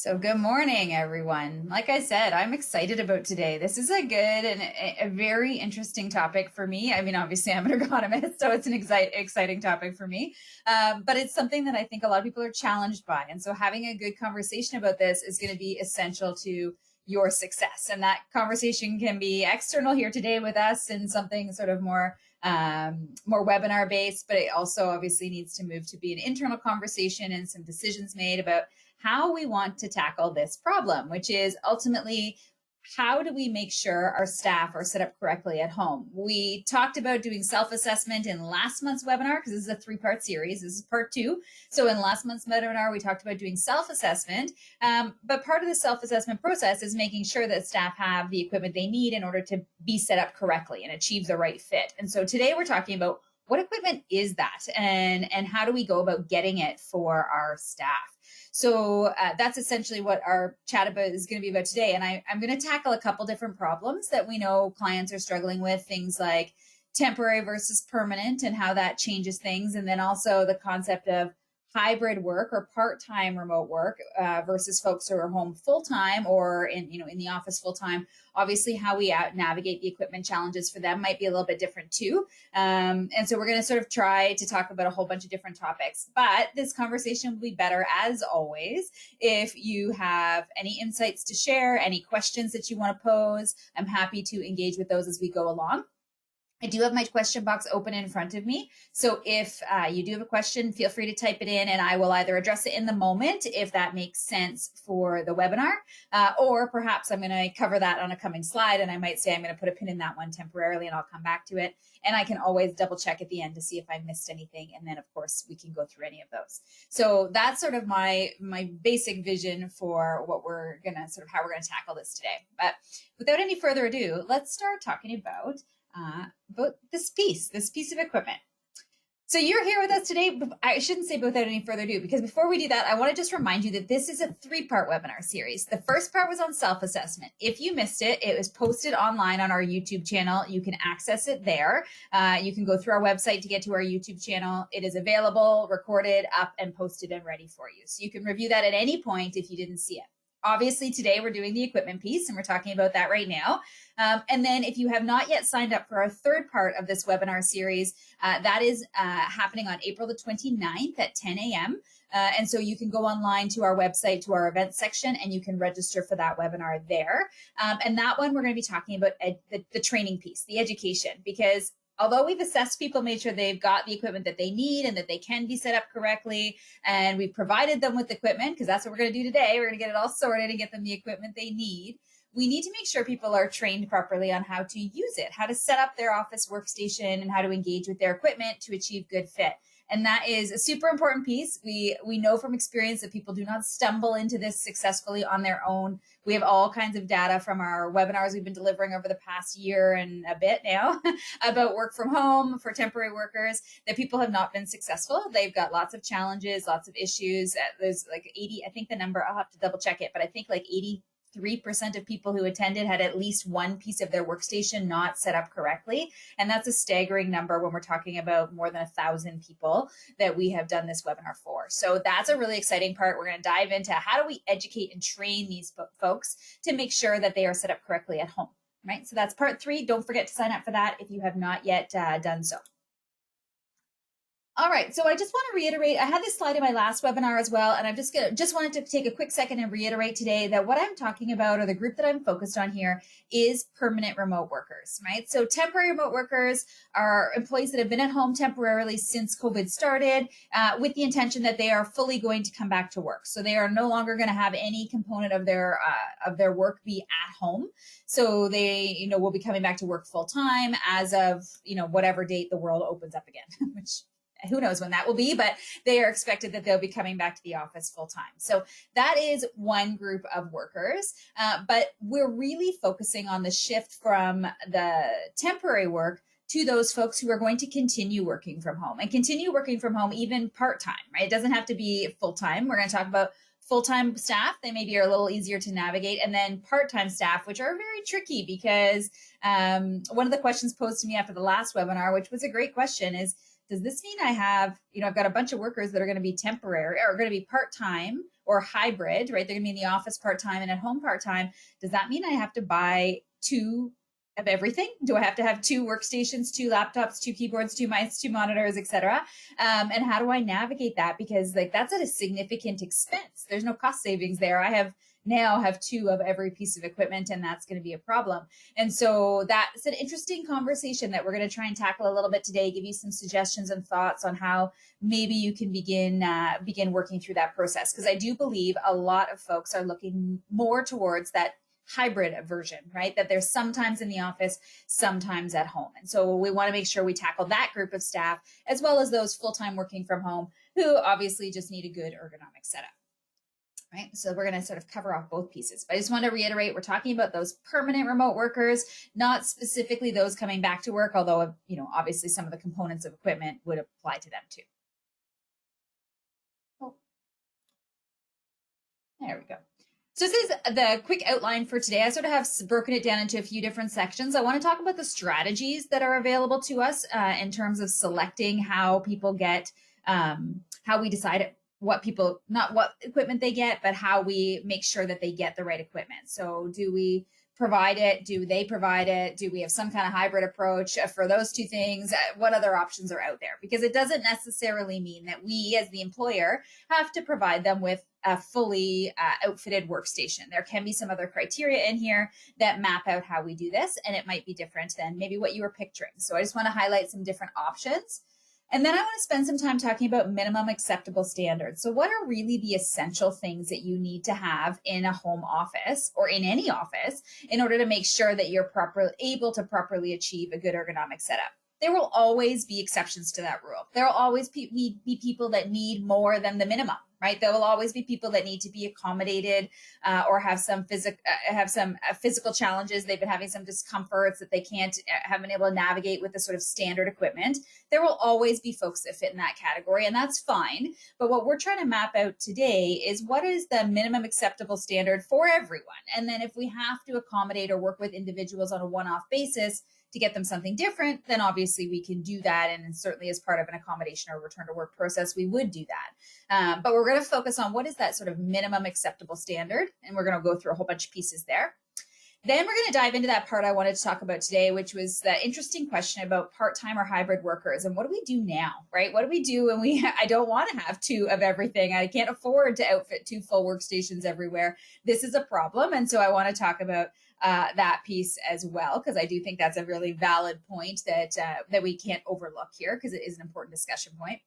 So good morning, everyone. Like I said, I'm excited about today. This is a good and a very interesting topic for me. I mean, obviously, I'm an ergonomist, so it's an exciting topic for me. But it's something that I think a lot of people are challenged by. And so having a good conversation about this is going to be essential to your success. And that conversation can be external here today with us and something sort of more webinar based, but it also obviously needs to move to be an internal conversation and some decisions made about how we want to tackle this problem, which is ultimately how do we make sure our staff are set up correctly at home? We talked about doing self-assessment in last month's webinar because this is a three-part series. This is part two. So in last month's webinar, we talked about doing self-assessment, but part of the self-assessment process is making sure that staff have the equipment they need in order to be set up correctly and achieve the right fit. And so today we're talking about what equipment is that and how do we go about getting it for our staff? So that's essentially what our chat about is going to be about today. And I'm going to tackle a couple different problems that we know clients are struggling with, things like temporary versus permanent and how that changes things. And then also the concept of hybrid work or part-time remote work versus folks who are home full-time or in the office full-time. Obviously, how we navigate the equipment challenges for them might be a little bit different too. And so we're going to sort of try to talk about a whole bunch of different topics. But this conversation will be better, as always, if you have any insights to share, any questions that you want to pose. I'm happy to engage with those as we go along. I do have my question box open in front of me. So if you do have a question, feel free to type it in and I will either address it in the moment if that makes sense for the webinar, or perhaps I'm going to cover that on a coming slide and I might say I'm going to put a pin in that one temporarily and I'll come back to it. And I can always double check at the end to see if I missed anything. And then of course we can go through any of those. So that's sort of my basic vision for what we're going to sort of how we're going to tackle this today. But without any further ado, let's start talking about this piece of equipment. So you're here with us today. I shouldn't say without any further ado, because before we do that, I want to just remind you that this is a three-part webinar series. The first part was on self-assessment. If you missed it, it was posted online on our YouTube channel. You can access it there. You can go through our website to get to our YouTube channel. It is available, recorded, up, and posted and ready for you. So you can review that at any point if you didn't see it. Obviously, today we're doing the equipment piece, and we're talking about that right now. And then if you have not yet signed up for our third part of this webinar series, that is happening on April the 29th at 10 a.m. And so you can go online to our website, to our events section, and you can register for that webinar there. And that one, we're going to be talking about the training piece, the education, because although we've assessed people, made sure they've got the equipment that they need and that they can be set up correctly, and we've provided them with equipment, because that's what we're going to do today. We're going to get it all sorted and get them the equipment they need. We need to make sure people are trained properly on how to use it, how to set up their office workstation, and how to engage with their equipment to achieve good fit. And that is a super important piece. We know from experience that people do not stumble into this successfully on their own. We have all kinds of data from our webinars we've been delivering over the past year and a bit now about work from home for temporary workers, that people have not been successful. They've got lots of challenges, lots of issues. There's like 80, I think the number, I'll have to double check it, but I think like 83% of people who attended had at least one piece of their workstation not set up correctly. And that's a staggering number when we're talking about more than 1,000 people that we have done this webinar for. So that's a really exciting part. We're going to dive into how do we educate and train these folks to make sure that they are set up correctly at home, right? So that's part 3. Don't forget to sign up for that if you have not yet done so. All right, so I just want to reiterate, I had this slide in my last webinar as well, and I'm just wanted to take a quick second and reiterate today that what I'm talking about, or the group that I'm focused on here, is permanent remote workers, right? So temporary remote workers are employees that have been at home temporarily since COVID started, with the intention that they are fully going to come back to work. So they are no longer going to have any component of their work be at home. So they, will be coming back to work full time as of, whatever date the world opens up again, which who knows when that will be, but they are expected that they'll be coming back to the office full time. So that is one group of workers, but we're really focusing on the shift from the temporary work to those folks who are going to continue working from home and continue working from home even part-time, right? It doesn't have to be full-time. We're going to talk about full-time staff. They maybe are a little easier to navigate, and then part-time staff, which are very tricky because one of the questions posed to me after the last webinar, which was a great question, is, does this mean I have, I've got a bunch of workers that are going to be temporary or going to be part-time or hybrid, right? They're going to be in the office part-time and at home part-time. Does that mean I have to buy two of everything? Do I have to have two workstations, two laptops, two keyboards, two mice, two monitors, etc.? And how do I navigate that? Because like that's at a significant expense. There's no cost savings there. I now have two of every piece of equipment, and that's going to be a problem. And so that's an interesting conversation that we're going to try and tackle a little bit today, give you some suggestions and thoughts on how maybe you can begin working through that process. Because I do believe a lot of folks are looking more towards that hybrid version, right? That they're sometimes in the office, sometimes at home. And so we want to make sure we tackle that group of staff, as well as those full-time working from home who obviously just need a good ergonomic setup. Right. So we're going to sort of cover off both pieces. But I just want to reiterate, we're talking about those permanent remote workers, not specifically those coming back to work, although, obviously some of the components of equipment would apply to them too. Oh, there we go. So this is the quick outline for today. I sort of have broken it down into a few different sections. I want to talk about the strategies that are available to us in terms of selecting how people get, how we decide not what equipment they get, but how we make sure that they get the right equipment. So do we provide it? Do they provide it? Do we have some kind of hybrid approach for those two things? What other options are out there? Because it doesn't necessarily mean that we as the employer have to provide them with a fully outfitted workstation. There can be some other criteria in here that map out how we do this, and it might be different than maybe what you were picturing. So I just want to highlight some different options. And then I want to spend some time talking about minimum acceptable standards. So what are really the essential things that you need to have in a home office or in any office in order to make sure that you're able to properly achieve a good ergonomic setup? There will always be exceptions to that rule. There will always be people that need more than the minimum, right? There will always be people that need to be accommodated or have some physical challenges. They've been having some discomforts that they haven't been able to navigate with the sort of standard equipment. There will always be folks that fit in that category, and that's fine. But what we're trying to map out today is what is the minimum acceptable standard for everyone? And then if we have to accommodate or work with individuals on a one-off basis to get them something different, then obviously we can do that. And certainly as part of an accommodation or return to work process, we would do that. But we're going to focus on what is that sort of minimum acceptable standard. And we're going to go through a whole bunch of pieces there. Then we're going to dive into that part I wanted to talk about today, which was the interesting question about part-time or hybrid workers. And what do we do now, right? What do we do when I don't want to have two of everything? I can't afford to outfit two full workstations everywhere. This is a problem. And so I want to talk about that piece as well, because I do think that's a really valid point that we can't overlook here, because it is an important discussion point.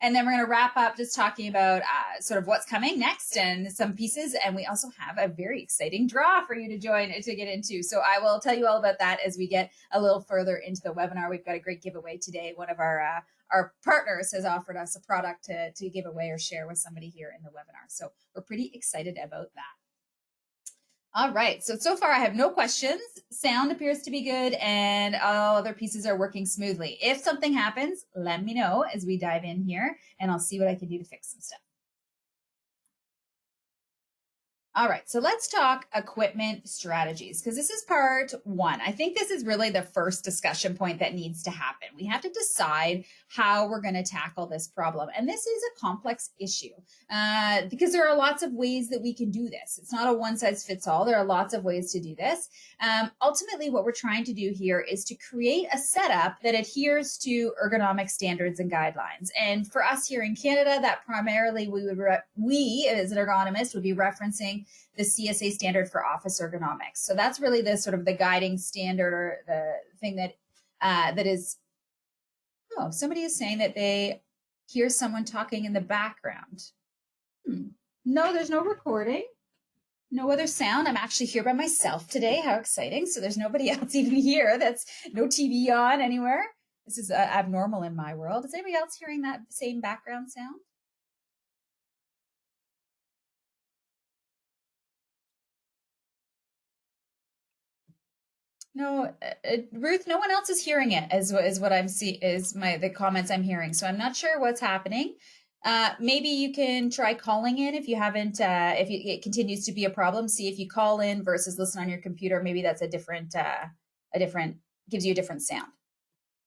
And then we're going to wrap up just talking about sort of what's coming next and some pieces. And we also have a very exciting draw for you to get into. So I will tell you all about that as we get a little further into the webinar. We've got a great giveaway today. One of our partners has offered us a product to give away or share with somebody here in the webinar. So we're pretty excited about that. All right, so far I have no questions. Sound appears to be good, and all other pieces are working smoothly. If something happens, let me know as we dive in here, and I'll see what I can do to fix some stuff. All right, so let's talk equipment strategies, because this is part one. I think this is really the first discussion point that needs to happen. We have to decide how we're going to tackle this problem. And this is a complex issue because there are lots of ways that we can do this. It's not a one size fits all. There are lots of ways to do this. Ultimately, what we're trying to do here is to create a setup that adheres to ergonomic standards and guidelines. And for us here in Canada, that primarily we as an ergonomist would be referencing the CSA standard for office ergonomics. So that's really the sort of the guiding standard, or the thing that is. Oh, somebody is saying that they hear someone talking in the background. No, there's no recording. No other sound. I'm actually here by myself today. How exciting. So there's nobody else even here. That's no TV on anywhere. This is abnormal in my world. Is anybody else hearing that same background sound? No, Ruth, no one else is hearing it is what I'm seeing, is the comments I'm hearing. So I'm not sure what's happening. Maybe you can try calling in if you haven't, it continues to be a problem. See if you call in versus listen on your computer. Maybe that's gives you a different sound.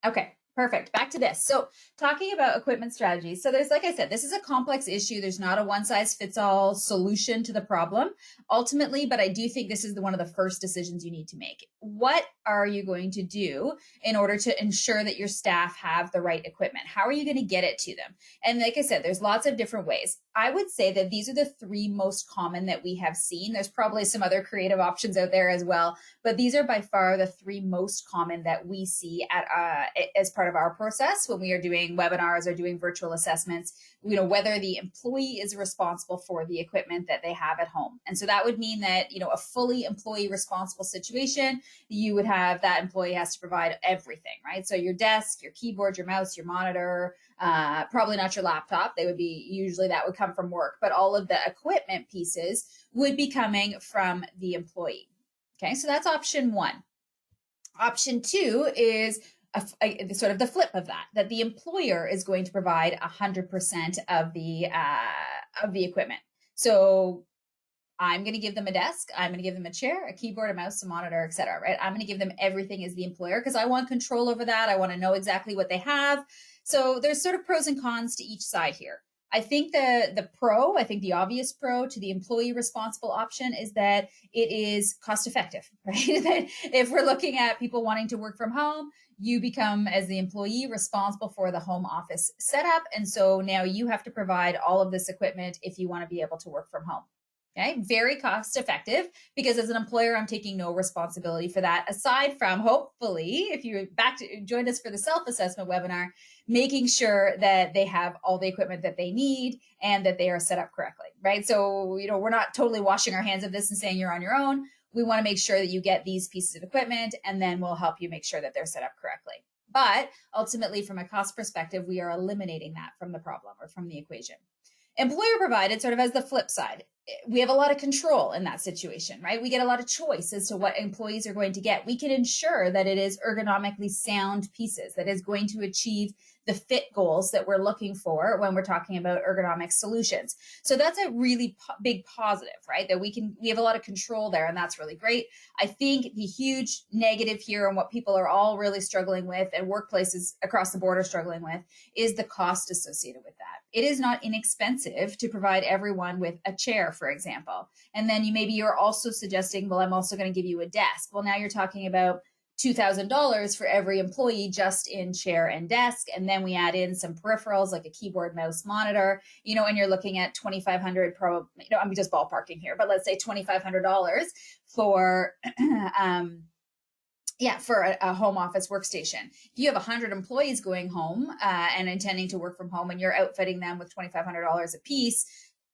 Okay, Perfect. Back to this. So talking about equipment strategies. So there's, like I said, this is a complex issue. There's not a one size fits all solution to the problem ultimately, but I do think this is one of the first decisions you need to make. What are you going to do in order to ensure that your staff have the right equipment? How are you going to get it to them? And like I said, there's lots of different ways. I would say that these are the three most common that we have seen. There's probably some other creative options out there as well, but these are by far the three most common that we see at as part of our process when we are doing webinars or doing virtual assessments, whether the employee is responsible for the equipment that they have at home. And so that would mean that, a fully employee responsible situation, you would have that employee has to provide everything, right? So your desk, your keyboard, your mouse, your monitor, probably not your laptop. They would be, usually that would come from work, but all of the equipment pieces would be coming from the employee. Okay, so that's option one. Option two is sort of the flip of that the employer is going to provide 100% of the equipment. So I'm going to give them a desk, I'm going to give them a chair, a keyboard, a mouse, a monitor, etc. Right? I'm going to give them everything as the employer because I want control over that. I want to know exactly what they have. So there's sort of pros and cons to each side here. I think the obvious pro to the employee responsible option is that it is cost effective, right? That if we're looking at people wanting to work from home, you become, as the employee, responsible for the home office setup. And so now you have to provide all of this equipment if you want to be able to work from home. Okay, very cost effective because as an employer, I'm taking no responsibility for that. Aside from, hopefully, if you joined us for the self-assessment webinar, making sure that they have all the equipment that they need and that they are set up correctly, right? So, we're not totally washing our hands of this and saying you're on your own. We want to make sure that you get these pieces of equipment, and then we'll help you make sure that they're set up correctly. But ultimately, from a cost perspective, we are eliminating that from the problem or from the equation. Employer provided sort of as the flip side. We have a lot of control in that situation, right? We get a lot of choice as to what employees are going to get. We can ensure that it is ergonomically sound pieces that is going to achieve the fit goals that we're looking for when we're talking about ergonomic solutions. So that's a really big positive, right? That we have a lot of control there, and that's really great. I think the huge negative here and what people are all really struggling with and workplaces across the board are struggling with is the cost associated with that. It is not inexpensive to provide everyone with a chair, for example. And then you're also suggesting, well, I'm also going to give you a desk. Well, now you're talking about $2,000 for every employee just in chair and desk. And then we add in some peripherals like a keyboard, mouse, monitor, and you're looking at $2,500, I'm just ballparking here, but let's say $2,500 for, for a home office workstation. If you have 100 employees going home and intending to work from home and you're outfitting them with $2,500 a piece,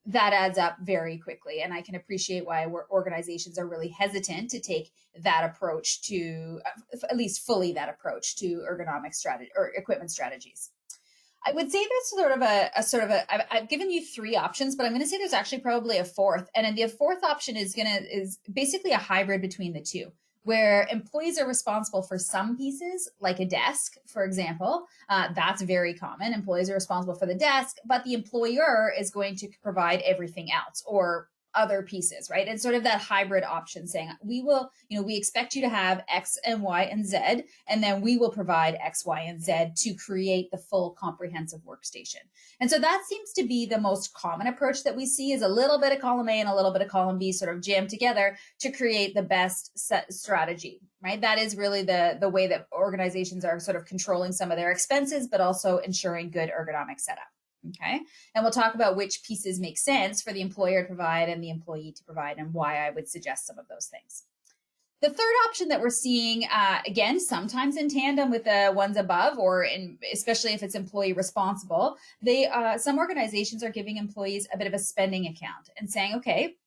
that adds up very quickly. And I can appreciate why organizations are really hesitant to take that approach to, at least fully that approach to ergonomic strategy or equipment strategies. I would say there's I've given you three options, but I'm going to say there's actually probably a fourth. And then the fourth option is basically a hybrid between the two, where employees are responsible for some pieces, like a desk, for example. That's very common. Employees are responsible for the desk, but the employer is going to provide everything else or other pieces, right? And sort of that hybrid option saying, we expect you to have X and Y and Z, and then we will provide X, Y, and Z to create the full comprehensive workstation. And so that seems to be the most common approach that we see, is a little bit of column A and a little bit of column B sort of jammed together to create the best strategy, right? That is really the way that organizations are sort of controlling some of their expenses, but also ensuring good ergonomic setup. Okay. And we'll talk about which pieces make sense for the employer to provide and the employee to provide, and why I would suggest some of those things. The third option that we're seeing, again, sometimes in tandem with the ones above, especially if it's employee responsible, some organizations are giving employees a bit of a spending account and saying, okay,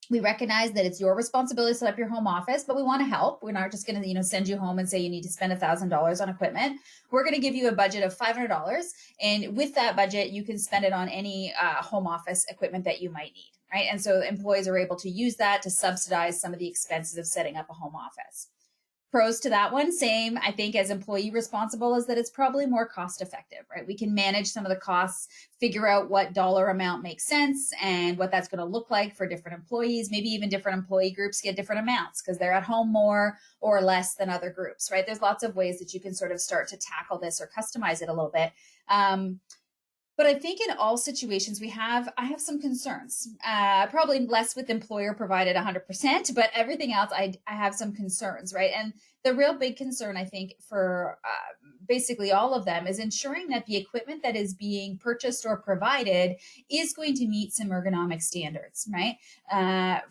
we recognize that it's your responsibility to set up your home office, but we want to help. We're not just going to, send you home and say you need to spend $1,000 on equipment. We're going to give you a budget of $500. And with that budget, you can spend it on any home office equipment that you might need, right? And so employees are able to use that to subsidize some of the expenses of setting up a home office. Pros to that one, same, I think, as employee responsible, is that it's probably more cost effective, right? We can manage some of the costs, figure out what dollar amount makes sense and what that's going to look like for different employees. Maybe even different employee groups get different amounts because they're at home more or less than other groups, right? There's lots of ways that you can sort of start to tackle this or customize it a little bit. But I think in all situations I have some concerns, probably less with employer provided 100%, but everything else, I have some concerns, right? And the real big concern, I think, for basically all of them is ensuring that the equipment that is being purchased or provided is going to meet some ergonomic standards, right?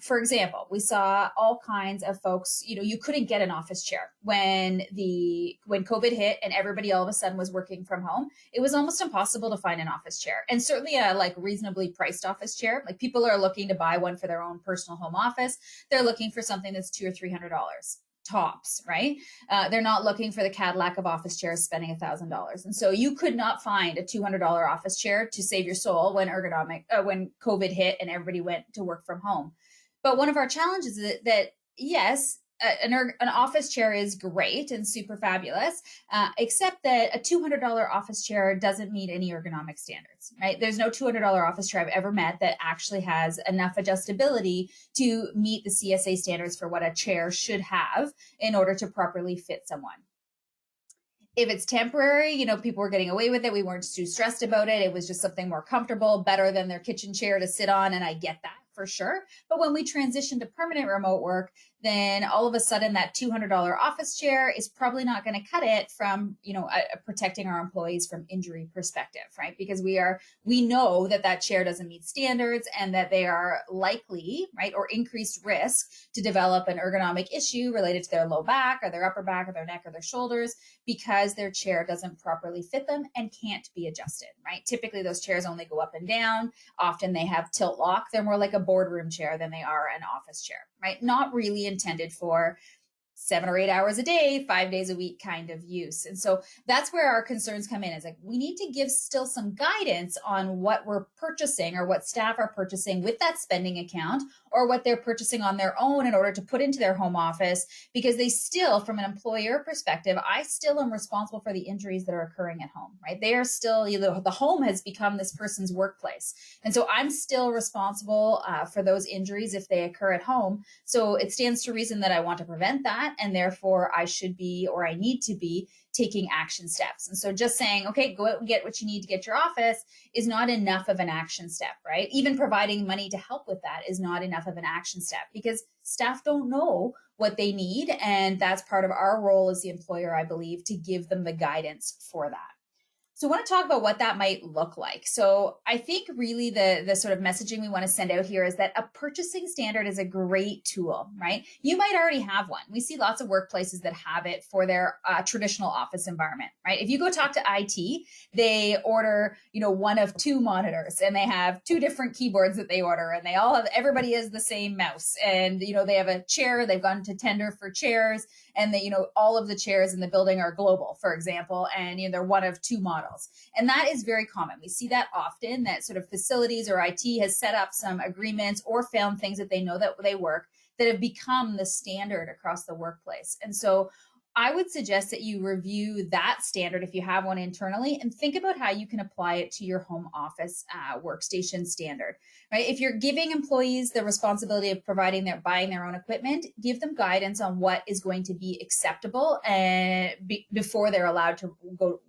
For example, we saw all kinds of folks, you couldn't get an office chair when COVID hit and everybody all of a sudden was working from home. It was almost impossible to find an office chair, and certainly a like reasonably priced office chair. Like people are looking to buy one for their own personal home office. They're looking for something that's $200 or $300 tops, right? They're not looking for the Cadillac of office chairs spending $1,000. And so you could not find a $200 office chair to save your soul when when COVID hit and everybody went to work from home. But one of our challenges is that yes, an office chair is great and super fabulous, except that a $200 office chair doesn't meet any ergonomic standards, right? There's no $200 office chair I've ever met that actually has enough adjustability to meet the CSA standards for what a chair should have in order to properly fit someone. If it's temporary, people were getting away with it. We weren't too stressed about it. It was just something more comfortable, better than their kitchen chair to sit on. And I get that for sure. But when we transition to permanent remote work, then all of a sudden that $200 office chair is probably not going to cut it from, protecting our employees from injury perspective, right? Because we know that chair doesn't meet standards and that they are likely, right, or increased risk to develop an ergonomic issue related to their low back or their upper back or their neck or their shoulders because their chair doesn't properly fit them and can't be adjusted, right? Typically those chairs only go up and down. Often they have tilt lock. They're more like a boardroom chair than they are an office chair, right? Not really intended for 7 or 8 hours a day, 5 days a week kind of use. And so that's where our concerns come in, is like, we need to give still some guidance on what we're purchasing or what staff are purchasing with that spending account, or what they're purchasing on their own in order to put into their home office, because they still, from an employer perspective, I still am responsible for the injuries that are occurring at home, right? They are still, the home has become this person's workplace. And so I'm still responsible for those injuries if they occur at home. So it stands to reason that I want to prevent that. And therefore I should be, or I need to be, taking action steps. And so just saying, okay, go out and get what you need to get your office is not enough of an action step, right? Even providing money to help with that is not enough of an action step, because staff don't know what they need. And that's part of our role as the employer, I believe, to give them the guidance for that. So I want to talk about what that might look like. So I think really the sort of messaging we want to send out here is that a purchasing standard is a great tool, right? You might already have one. We see lots of workplaces that have it for their traditional office environment, right? If you go talk to IT, they order, one of two monitors, and they have two different keyboards that they order, and everybody has the same mouse, and, they have a chair, they've gone to tender for chairs, and all of the chairs in the building are global, for example, and they're one of two models. And that is very common. We see that often, that sort of facilities or IT has set up some agreements or found things that they know that they work that have become the standard across the workplace. And so I would suggest that you review that standard if you have one internally, and think about how you can apply it to your home office workstation standard, right? If you're giving employees the responsibility of buying their own equipment, give them guidance on what is going to be acceptable before they're allowed to go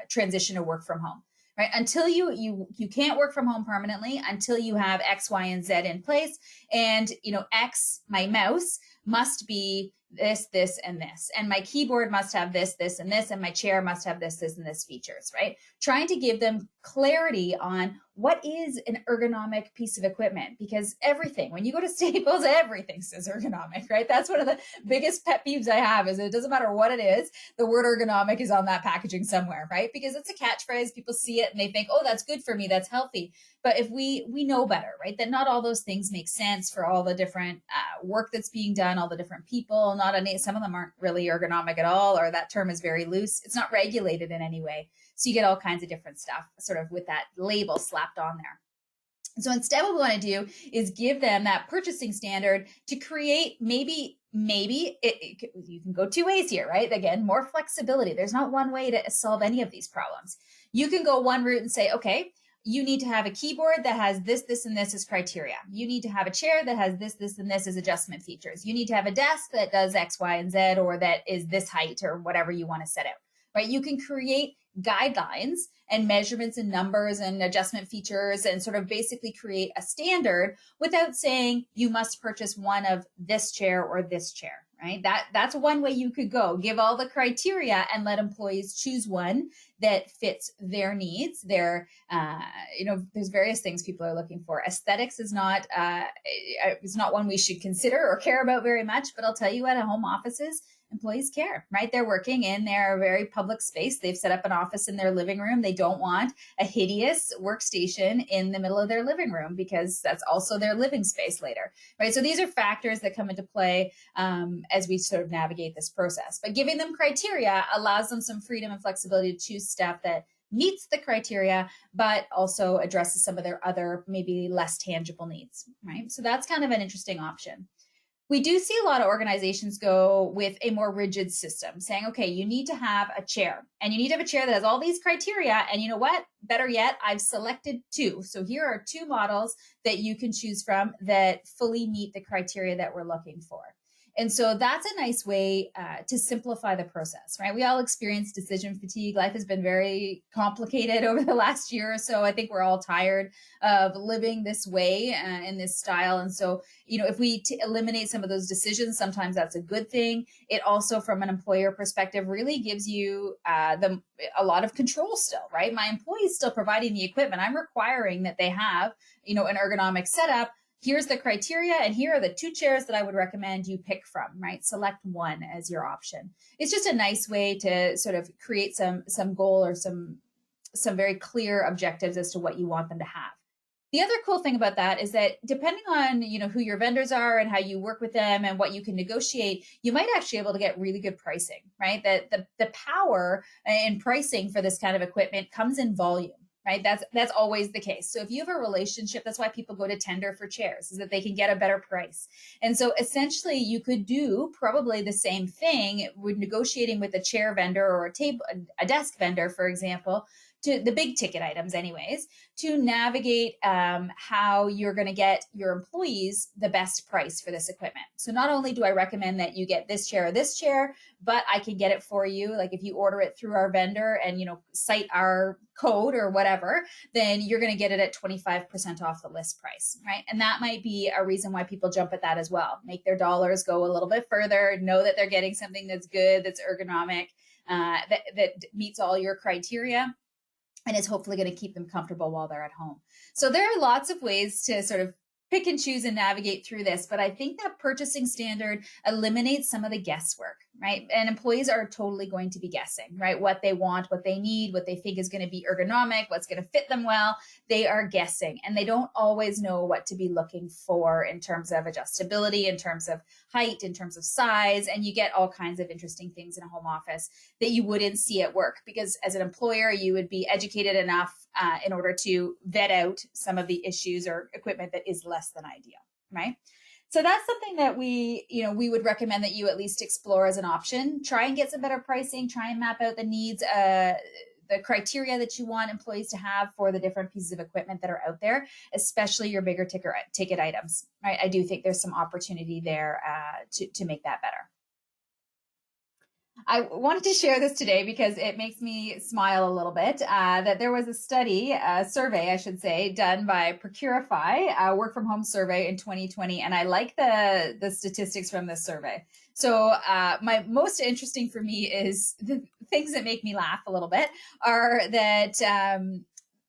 transition to work from home, right? Until you can't work from home permanently until you have X, Y, and Z in place. And, X, my mouse must be this, this, and this. And my keyboard must have this, this, and this. And my chair must have this, this, and this features, right? Trying to give them clarity on what is an ergonomic piece of equipment, because when you go to Staples, everything says ergonomic, right? That's one of the biggest pet peeves I have, is it doesn't matter what it is, the word ergonomic is on that packaging somewhere, right? Because it's a catchphrase, people see it and they think, oh, that's good for me, that's healthy. But if we know better, right, that not all those things make sense for all the different work that's being done, all the different people, some of them aren't really ergonomic at all, or that term is very loose. It's not regulated in any way. So you get all kinds of different stuff sort of with that label slapped on there. So instead, what we want to do is give them that purchasing standard to create maybe you can go two ways here, right? Again, more flexibility. There's not one way to solve any of these problems. You can go one route and say, okay, you need to have a keyboard that has this, and this as criteria. You need to have a chair that has this, and this as adjustment features. You need to have a desk that does X, Y, and Z, or that is this height or whatever you want to set out, right? You can create guidelines and measurements and numbers and adjustment features and sort of basically create a standard without saying you must purchase one of this chair or this chair, right? That's one way you could go. Give all the criteria and let employees choose one that fits their needs. There's various things people are looking for. Aesthetics is not one we should consider or care about very much, but I'll tell you, at home offices, employees care, right? They're working in their very public space. They've set up an office in their living room. They don't want a hideous workstation in the middle of their living room because that's also their living space later, right? So these are factors that come into play as we sort of navigate this process. But giving them criteria allows them some freedom and flexibility to choose stuff that meets the criteria, but also addresses some of their other maybe less tangible needs, right? So that's kind of an interesting option. We do see a lot of organizations go with a more rigid system, saying, okay, you need to have a chair, and you need to have a chair that has all these criteria. And you know what? Better yet, I've selected two. So here are two models that you can choose from that fully meet the criteria that we're looking for. And so that's a nice way to simplify the process, right? We all experience decision fatigue. Life has been very complicated over the last year or so. I think we're all tired of living this way in this style. And so, if we eliminate some of those decisions, sometimes that's a good thing. It also, from an employer perspective, really gives you a lot of control still, right? My employee is still providing the equipment. I'm requiring that they have, an ergonomic setup. Here's the criteria, and here are the two chairs that I would recommend you pick from, right? Select one as your option. It's just a nice way to sort of create some goal or some very clear objectives as to what you want them to have. The other cool thing about that is that depending on, who your vendors are and how you work with them and what you can negotiate, you might actually be able to get really good pricing, right? That the power in pricing for this kind of equipment comes in volume. Right. That's always the case. So if you have a relationship, that's why people go to tender for chairs, is that they can get a better price. And so essentially you could do probably the same thing with negotiating with a chair vendor or a desk vendor, for example, to the big ticket items anyways, to navigate how you're going to get your employees the best price for this equipment. So not only do I recommend that you get this chair or this chair, but I can get it for you. Like if you order it through our vendor and, cite our code or whatever, then you're going to get it at 25% off the list price, right? And that might be a reason why people jump at that as well. Make their dollars go a little bit further, know that they're getting something that's good, that's ergonomic, that meets all your criteria, and is hopefully going to keep them comfortable while they're at home. So there are lots of ways to sort of pick and choose and navigate through this, but I think that purchasing standard eliminates some of the guesswork, right? And employees are totally going to be guessing, right? What they want, what they need, what they think is going to be ergonomic, what's going to fit them well. They are guessing, and they don't always know what to be looking for in terms of adjustability, in terms of height, in terms of size, and you get all kinds of interesting things in a home office that you wouldn't see at work, because as an employer, you would be educated enough in order to vet out some of the issues or equipment that is less than ideal, right? So that's something that we would recommend that you at least explore as an option. Try and get some better pricing, try and map out the needs, the criteria that you want employees to have for the different pieces of equipment that are out there, especially your bigger ticket items, right? I do think there's some opportunity there to make that better. I wanted to share this today because it makes me smile a little bit, that there was a survey, I should say, done by Procurify, a work from home survey in 2020. And I like the statistics from this survey. So my most interesting for me is the things that make me laugh a little bit are that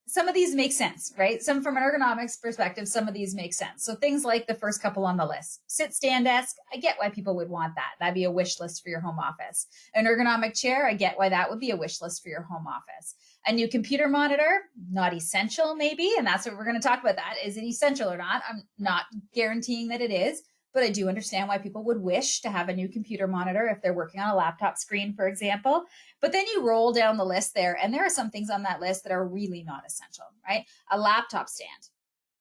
some of these make sense, right? Some from an ergonomics perspective, some of these make sense. So things like the first couple on the list, sit, stand, desk. I get why people would want that. That'd be a wish list for your home office. An ergonomic chair. I get why that would be a wish list for your home office. A new computer monitor, not essential maybe. And that's what we're going to talk about. That is it essential or not? I'm not guaranteeing that it is, but I do understand why people would wish to have a new computer monitor if they're working on a laptop screen, for example. But then you roll down the list there, and there are some things on that list that are really not essential, right? A laptop stand.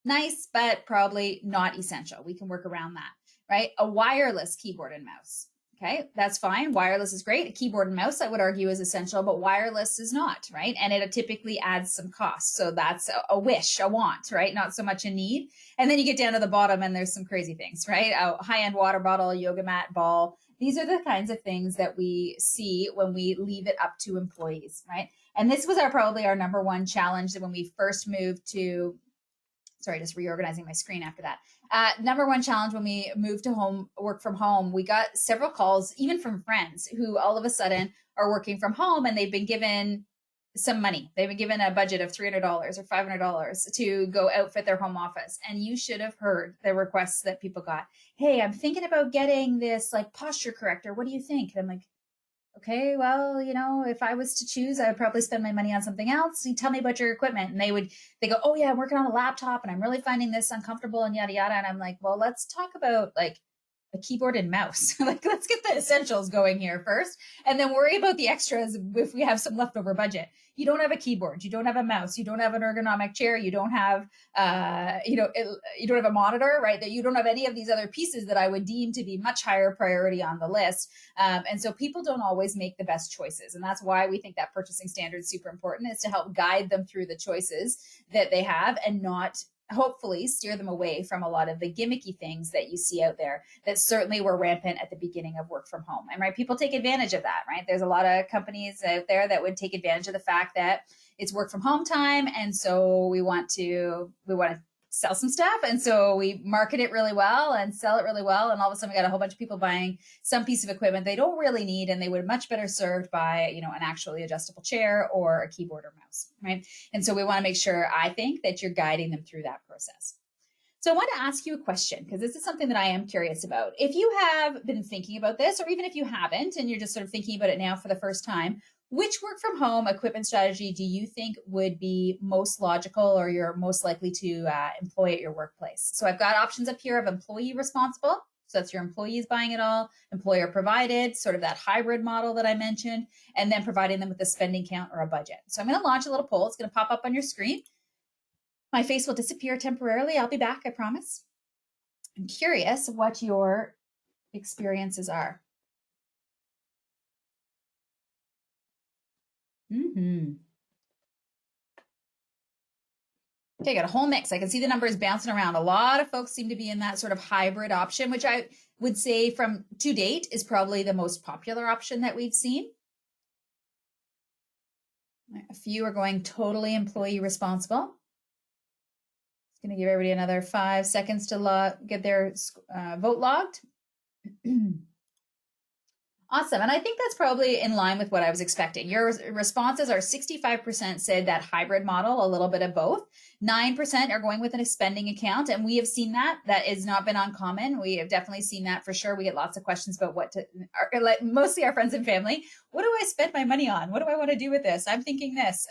Nice, but probably not essential. We can work around that, right? A wireless keyboard and mouse. Okay, that's fine. Wireless is great. A keyboard and mouse, I would argue, is essential, but wireless is not, right? And it typically adds some cost. So that's a wish, a want, right? Not so much a need. And then you get down to the bottom and there's some crazy things, right? A high-end water bottle, a yoga mat, ball. These are the kinds of things that we see when we leave it up to employees, right? And this was probably our number one challenge when we first moved to, sorry, just reorganizing my screen after that. Number one challenge when we moved to home, work from home, we got several calls, even from friends who all of a sudden are working from home and they've been given some money. They've been given a budget of $300 or $500 to go outfit their home office. And you should have heard the requests that people got. Hey, I'm thinking about getting this like posture corrector. What do you think? And I'm like, okay, well, if I was to choose, I would probably spend my money on something else. You tell me about your equipment. And they go, oh yeah, I'm working on a laptop and I'm really finding this uncomfortable and yada, yada. And I'm like, well, let's talk about like a keyboard and mouse. Like, let's get the essentials going here first and then worry about the extras if we have some leftover budget. You don't have a keyboard, you don't have a mouse, you don't have an ergonomic chair, you don't have, you don't have a monitor, right? That you don't have any of these other pieces that I would deem to be much higher priority on the list. And so people don't always make the best choices. And that's why we think that purchasing standard is super important, is to help guide them through the choices that they have and not hopefully steer them away from a lot of the gimmicky things that you see out there that certainly were rampant at the beginning of work from home. And right, people take advantage of that, right? There's a lot of companies out there that would take advantage of the fact that it's work from home time. And so we want to sell some stuff. And so we market it really well and sell it really well. And all of a sudden we got a whole bunch of people buying some piece of equipment they don't really need. And they would much better served by, an actually adjustable chair or a keyboard or mouse, right? And so we want to make sure, I think, that you're guiding them through that process. So I want to ask you a question, because this is something that I am curious about. If you have been thinking about this, or even if you haven't, and you're just sort of thinking about it now for the first time, which work from home equipment strategy do you think would be most logical or you're most likely to employ at your workplace? So I've got options up here of employee responsible. So that's your employees buying it all, employer provided, sort of that hybrid model that I mentioned, and then providing them with a spending count or a budget. So I'm going to launch a little poll. It's going to pop up on your screen. My face will disappear temporarily. I'll be back, I promise. I'm curious what your experiences are. Okay, got a whole mix. I can see the numbers bouncing around. A lot of folks seem to be in that sort of hybrid option, which I would say from to date is probably the most popular option that we've seen. A few are going totally employee responsible. It's going to give everybody another 5 seconds to get their vote logged. Awesome. And I think that's probably in line with what I was expecting. Your responses are 65% said that hybrid model, a little bit of both. 9% are going with a spending account. And we have seen that. That has not been uncommon. We have definitely seen that for sure. We get lots of questions about mostly our friends and family. What do I spend my money on? What do I want to do with this? I'm thinking this.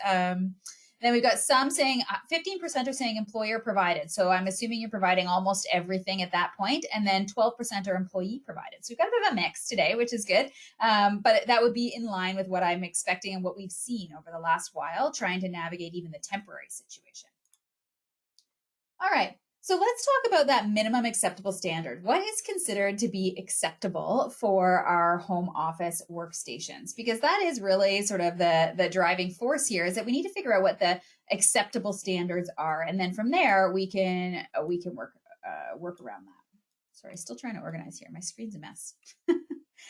Then we've got some saying 15% are saying employer provided. So I'm assuming you're providing almost everything at that point. And then 12% are employee provided. So we've got a bit of a mix today, which is good. But that would be in line with what I'm expecting and what we've seen over the last while, trying to navigate even the temporary situation. All right. So let's talk about that minimum acceptable standard. What is considered to be acceptable for our home office workstations? Because that is really sort of the driving force here, is that we need to figure out what the acceptable standards are. And then from there, we can work around that. Sorry, still trying to organize here. My screen's a mess.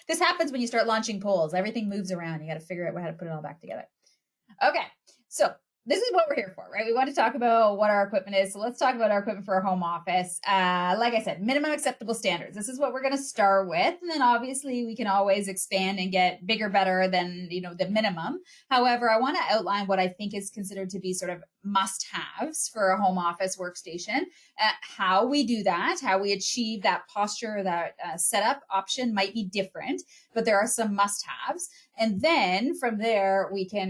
This happens when you start launching polls. Everything moves around. You got to figure out how to put it all back together. Okay, so this is what we're here for, right? We want to talk about what our equipment is. So let's talk about our equipment for our home office. Like I said, minimum acceptable standards. This is what we're going to start with. And then obviously we can always expand and get bigger, better than, the minimum. However, I want to outline what I think is considered to be sort of must-haves for a home office workstation. How we do that, how we achieve that posture, that setup option might be different, but there are some must-haves. And then from there, we can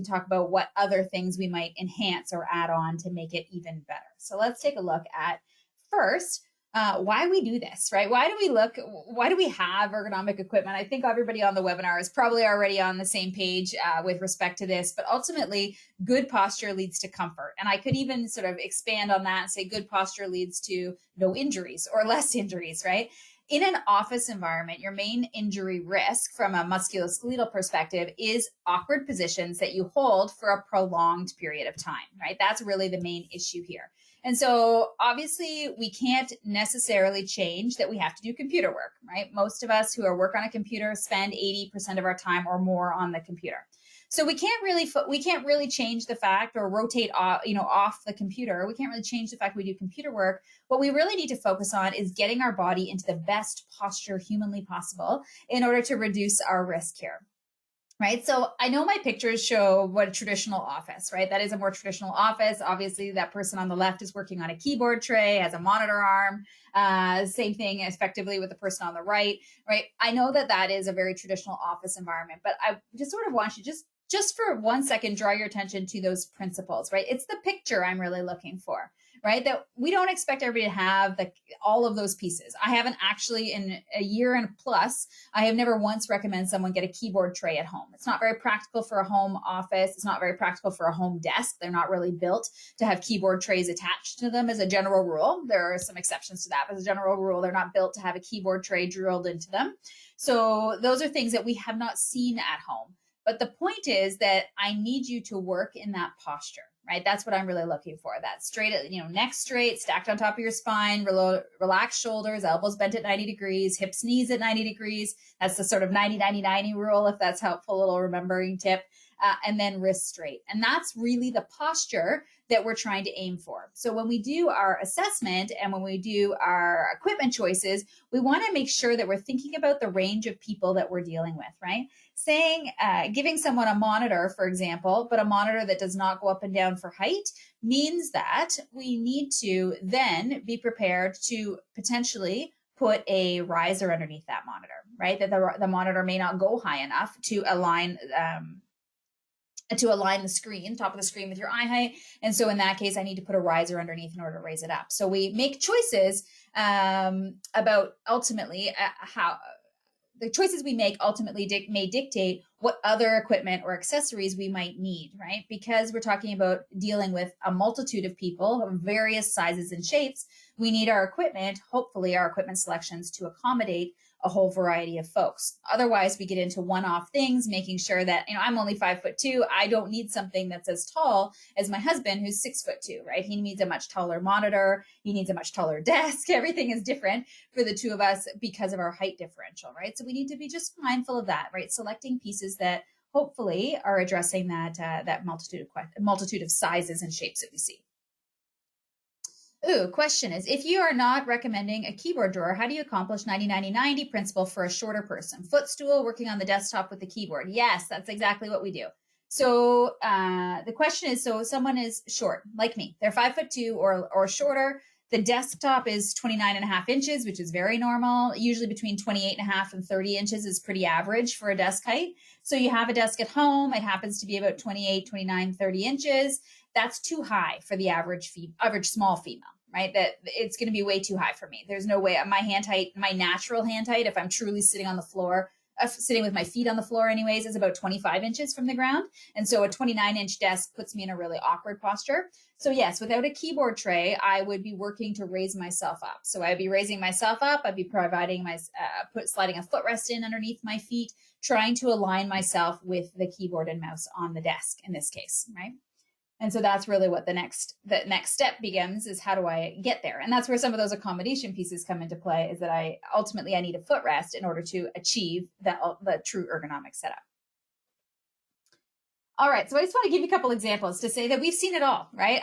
talk about what other things we might enhance or add on to make it even better. So let's take a look at first why we do this, right? Why do we have ergonomic equipment? I think everybody on the webinar is probably already on the same page with respect to this, but ultimately good posture leads to comfort. And I could even sort of expand on that and say good posture leads to no injuries or less injuries, right? In an office environment, your main injury risk from a musculoskeletal perspective is awkward positions that you hold for a prolonged period of time, right? That's really the main issue here. And so obviously we can't necessarily change that we have to do computer work, right? Most of us who are work on a computer spend 80% of our time or more on the computer. So we can't really change the fact or rotate off the computer. We can't really change the fact we do computer work. What we really need to focus on is getting our body into the best posture humanly possible in order to reduce our risk here. Right. So I know my pictures show what a traditional office, right? That is a more traditional office. Obviously, that person on the left is working on a keyboard tray, has a monitor arm. Same thing effectively with the person on the right, right? I know that that is a very traditional office environment, but I just sort of want you just for 1 second, draw your attention to those principles, right? It's the picture I'm really looking for, right? That we don't expect everybody to have all of those pieces. I haven't actually in a year and plus, I have never once recommended someone get a keyboard tray at home. It's not very practical for a home office. It's not very practical for a home desk. They're not really built to have keyboard trays attached to them as a general rule. There are some exceptions to that, but as a general rule, they're not built to have a keyboard tray drilled into them. So those are things that we have not seen at home. But the point is that I need you to work in that posture, right? That's what I'm really looking for. That straight, neck straight, stacked on top of your spine, relaxed shoulders, elbows bent at 90 degrees, hips, knees at 90 degrees. That's the sort of 90-90-90 rule, if that's helpful, little remembering tip. And then wrist straight. And that's really the posture that we're trying to aim for. So when we do our assessment and when we do our equipment choices, we want to make sure that we're thinking about the range of people that we're dealing with, right? Giving someone a monitor, for example, but a monitor that does not go up and down for height means that we need to then be prepared to potentially put a riser underneath that monitor, right? That the monitor may not go high enough to align the screen, top of the screen with your eye height. And so in that case, I need to put a riser underneath in order to raise it up. So we make choices about ultimately how the choices we make ultimately may dictate what other equipment or accessories we might need, right? Because we're talking about dealing with a multitude of people of various sizes and shapes, we need our equipment, hopefully our equipment selections, to accommodate a whole variety of folks. Otherwise, we get into one-off things, making sure that, I'm only 5'2". I don't need something that's as tall as my husband, who's 6'2", right? He needs a much taller monitor. He needs a much taller desk. Everything is different for the two of us because of our height differential, right? So we need to be just mindful of that, right? Selecting pieces that hopefully are addressing that multitude of sizes and shapes that we see. Ooh, question is, if you are not recommending a keyboard drawer, how do you accomplish 90-90-90 principle for a shorter person? Footstool, working on the desktop with the keyboard. Yes, that's exactly what we do. So the question is, so someone is short, like me. They're 5'2" or shorter. The desktop is 29.5 inches, which is very normal. Usually between 28.5 and 30 inches is pretty average for a desk height. So you have a desk at home. It happens to be about 28, 29, 30 inches. That's too high for the average small female, right? That it's going to be way too high for me. There's no way. My hand height, my natural hand height, if I'm truly sitting on the floor, sitting with my feet on the floor anyways, is about 25 inches from the ground. And so a 29-inch desk puts me in a really awkward posture. So yes, without a keyboard tray, I would be working to raise myself up. So I'd be raising myself up. I'd be providing sliding a footrest in underneath my feet, trying to align myself with the keyboard and mouse on the desk in this case, right? And so that's really what the next step begins, is how do I get there? And that's where some of those accommodation pieces come into play, is that I need a footrest in order to achieve the true ergonomic setup. All right, so I just want to give you a couple examples to say that we've seen it all, right?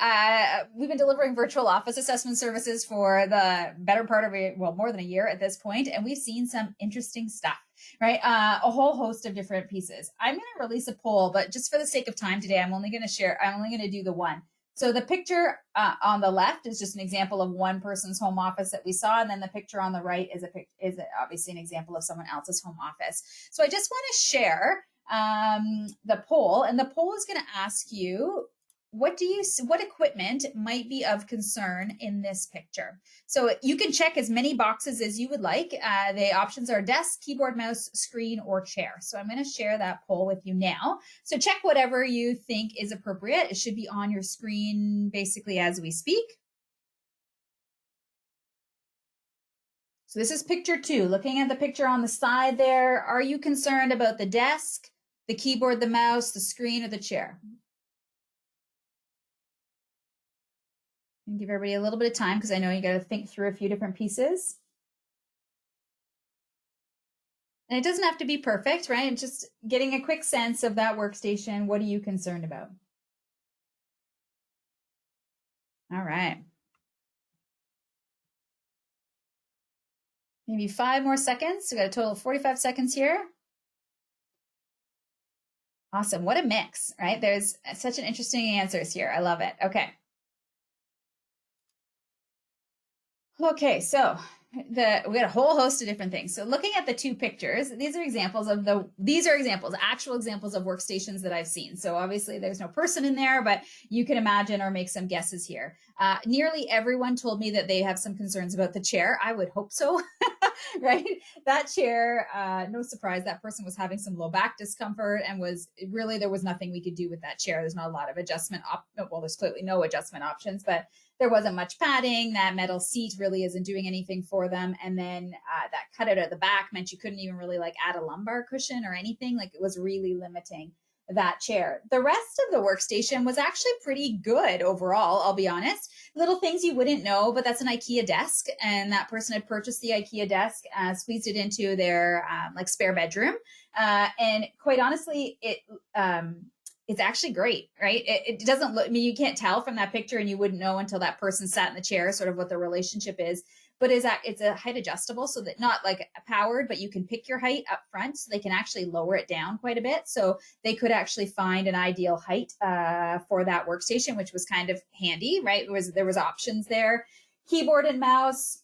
We've been delivering virtual office assessment services for the better part of more than a year at this point, and we've seen some interesting stuff, right? A whole host of different pieces. I'm going to release a poll, but just for the sake of time today, I'm only going to do the one. So the picture on the left is just an example of one person's home office that we saw, and then the picture on the right is obviously an example of someone else's home office. So I just want to share the poll, and the poll is going to ask you what equipment might be of concern in this picture? So you can check as many boxes as you would like. The options are desk, keyboard, mouse, screen, or chair. So I'm going to share that poll with you now. So check whatever you think is appropriate. It should be on your screen basically as we speak. So this is picture 2. Looking at the picture on the side there, are you concerned about the desk, the keyboard, the mouse, the screen, or the chair? And give everybody a little bit of time because I know you got to think through a few different pieces. And it doesn't have to be perfect, right? Just getting a quick sense of that workstation. What are you concerned about? All right. Maybe 5 more seconds. We got a total of 45 seconds here. Awesome. What a mix, right? There's such an interesting answers here. I love it. Okay. Okay, so we got a whole host of different things. So looking at the 2 pictures, these are examples, actual examples of workstations that I've seen. So obviously there's no person in there, but you can imagine or make some guesses here. Nearly everyone told me that they have some concerns about the chair. I would hope so, right? That chair, no surprise, that person was having some low back discomfort and there was nothing we could do with that chair. There's not a lot of adjustment. Well, there's clearly no adjustment options, but there wasn't much padding. That metal seat really isn't doing anything for them. And then that cutout at the back meant you couldn't even really like add a lumbar cushion or anything. Like it was really limiting that chair. The rest of the workstation was actually pretty good overall, I'll be honest. Little things you wouldn't know, but that's an IKEA desk. And that person had purchased the IKEA desk, squeezed it into their like spare bedroom. And quite honestly, it's actually great, right? It doesn't look, I mean, you can't tell from that picture and you wouldn't know until that person sat in the chair, sort of what the relationship is, but it's a height adjustable so that not like powered, but you can pick your height up front. So they can actually lower it down quite a bit. So they could actually find an ideal height for that workstation, which was kind of handy, right? There was options there. Keyboard and mouse,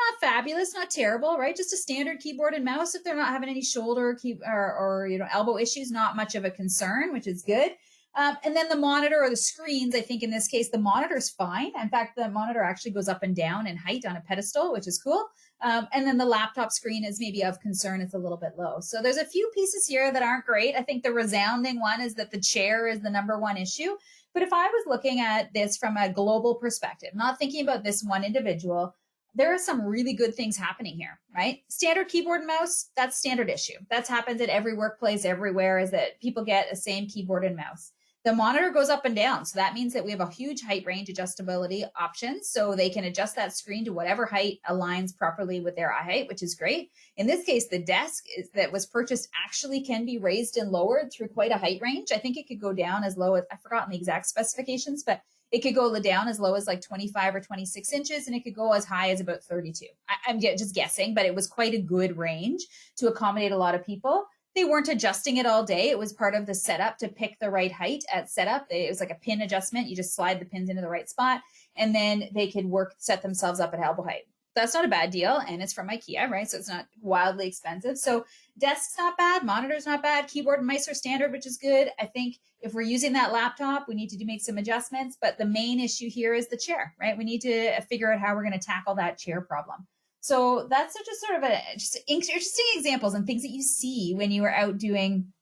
not fabulous, not terrible, right? Just a standard keyboard and mouse. If they're not having any shoulder or elbow issues, not much of a concern, which is good. And then the monitor or the screens, I think in this case, the monitor's fine. In fact, the monitor actually goes up and down in height on a pedestal, which is cool. And then the laptop screen is maybe of concern. It's a little bit low. So there's a few pieces here that aren't great. I think the resounding one is that the chair is the number one issue. But if I was looking at this from a global perspective, not thinking about this one individual, there are some really good things happening here, right? Standard keyboard and mouse, that's standard issue. That's happens at every workplace everywhere, is that people get the same keyboard and mouse. The monitor goes up and down. So that means that we have a huge height range adjustability options. So they can adjust that screen to whatever height aligns properly with their eye height, which is great. In this case, the desk that was purchased actually can be raised and lowered through quite a height range. I think it could go down as low as, I've forgotten the exact specifications, but it could go down as low as like 25 or 26 inches, and it could go as high as about 32. I'm just guessing, but it was quite a good range to accommodate a lot of people. They weren't adjusting it all day. It was part of the setup to pick the right height at setup. It was like a pin adjustment. You just slide the pins into the right spot, and then they could set themselves up at elbow height. That's not a bad deal, and it's from IKEA, right? So it's not wildly expensive. So desk's not bad, monitor's not bad, keyboard and mice are standard, which is good. I think if we're using that laptop, we need to make some adjustments, but the main issue here is the chair, right? We need to figure out how we're going to tackle that chair problem. So that's just sort of just interesting examples and things that you see when you are out doing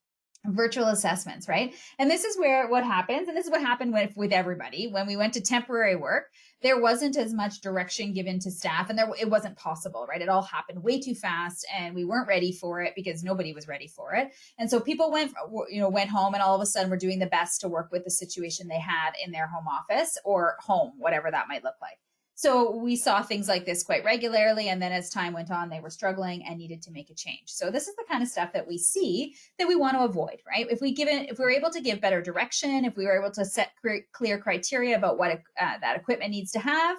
virtual assessments, right? And this is what happens, and this is what happened with everybody. When we went to temporary work, there wasn't as much direction given to staff, and it wasn't possible, right? It all happened way too fast, and we weren't ready for it because nobody was ready for it. And so people went home, and all of a sudden were doing the best to work with the situation they had in their home office or home, whatever that might look like. So we saw things like this quite regularly. And then as time went on, they were struggling and needed to make a change. So this is the kind of stuff that we see that we want to avoid, right? If we're able to give better direction, if we were able to set clear criteria about what that equipment needs to have,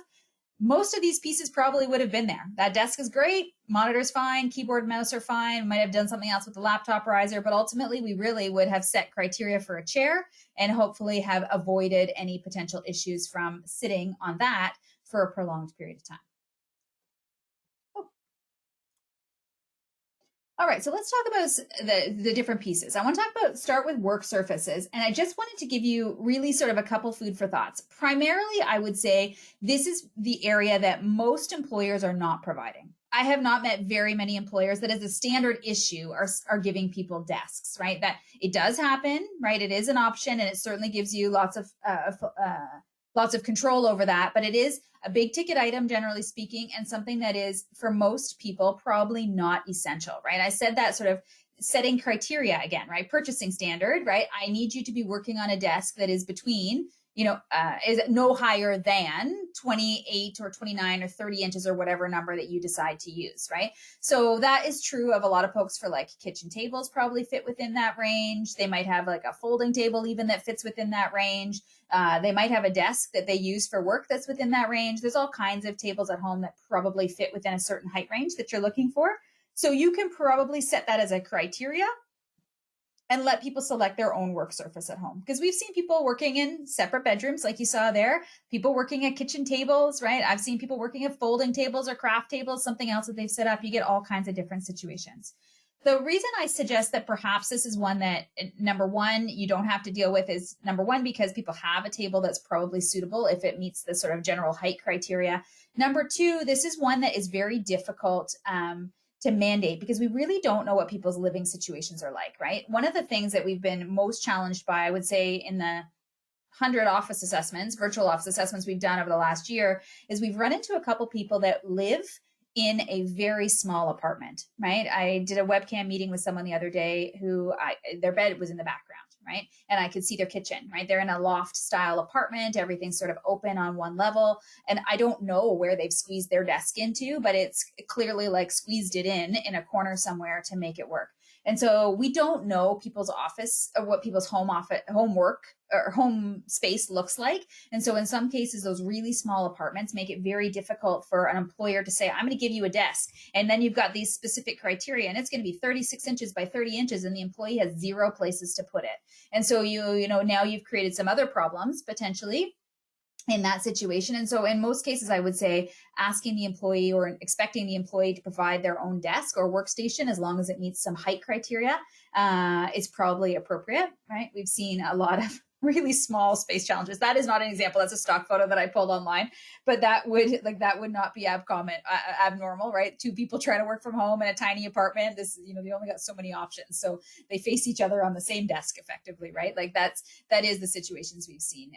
most of these pieces probably would have been there. That desk is great, monitor's fine, keyboard and mouse are fine, might have done something else with the laptop riser, but ultimately we really would have set criteria for a chair and hopefully have avoided any potential issues from sitting on that for a prolonged period of time. All right, so let's talk about the different pieces. I want to start with work surfaces, and I just wanted to give you really sort of a couple food for thoughts. Primarily, I would say this is the area that most employers are not providing. I have not met very many employers that as a standard issue are giving people desks, right? That it does happen, right? It is an option, and it certainly gives you lots of control over that, but it is a big ticket item, generally speaking, and something that is for most people probably not essential, right? I said that sort of setting criteria again, right? Purchasing standard, right? I need you to be working on a desk that is between, is no higher than 28 or 29 or 30 inches or whatever number that you decide to use, right? So that is true of a lot of folks for like kitchen tables probably fit within that range. They might have like a folding table even that fits within that range. They might have a desk that they use for work that's within that range. There's all kinds of tables at home that probably fit within a certain height range that you're looking for. So you can probably set that as a criteria and let people select their own work surface at home. Because we've seen people working in separate bedrooms, like you saw there, people working at kitchen tables, right? I've seen people working at folding tables or craft tables, something else that they've set up. You get all kinds of different situations. The reason I suggest that perhaps this is one that, number one, you don't have to deal with is, number one, because people have a table that's probably suitable if it meets the sort of general height criteria. Number two, this is one that is very difficult to mandate because we really don't know what people's living situations are like, right? One of the things that we've been most challenged by, I would say, in the 100 office assessments, virtual office assessments we've done over the last year, is we've run into a couple people that live in a very small apartment, right? I did a webcam meeting with someone the other day who their bed was in the background, right? And I could see their kitchen, right? They're in a loft style apartment. Everything's sort of open on one level. And I don't know where they've squeezed their desk into, but it's clearly like squeezed it in a corner somewhere to make it work. And so we don't know people's office or what people's home work or home space looks like. And so in some cases, those really small apartments make it very difficult for an employer to say, I'm going to give you a desk. And then you've got these specific criteria and it's going to be 36 inches by 30 inches and the employee has 0 places to put it. And so now you've created some other problems potentially in that situation. And so in most cases, I would say asking the employee or expecting the employee to provide their own desk or workstation, as long as it meets some height criteria, is probably appropriate, right? We've seen a lot of really small space challenges. That is not an example. That's a stock photo that I pulled online, but that would not be abnormal, right? 2 people trying to work from home in a tiny apartment. They only got so many options. So they face each other on the same desk effectively, right? Like that is the situations we've seen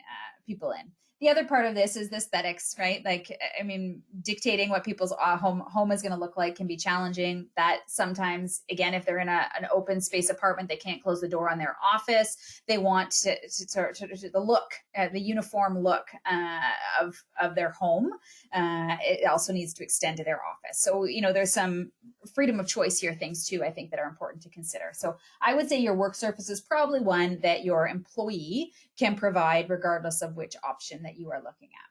people in. The other part of this is the aesthetics, right? Like, I mean, dictating what people's home is going to look like can be challenging. That sometimes, again, if they're in an open space apartment, they can't close the door on their office. They want to the look, the uniform look of their home. It also needs to extend to their office. So, there's some freedom of choice here, things too, I think, that are important to consider. So I would say your work surface is probably one that your employee can provide regardless of which option that you are looking at.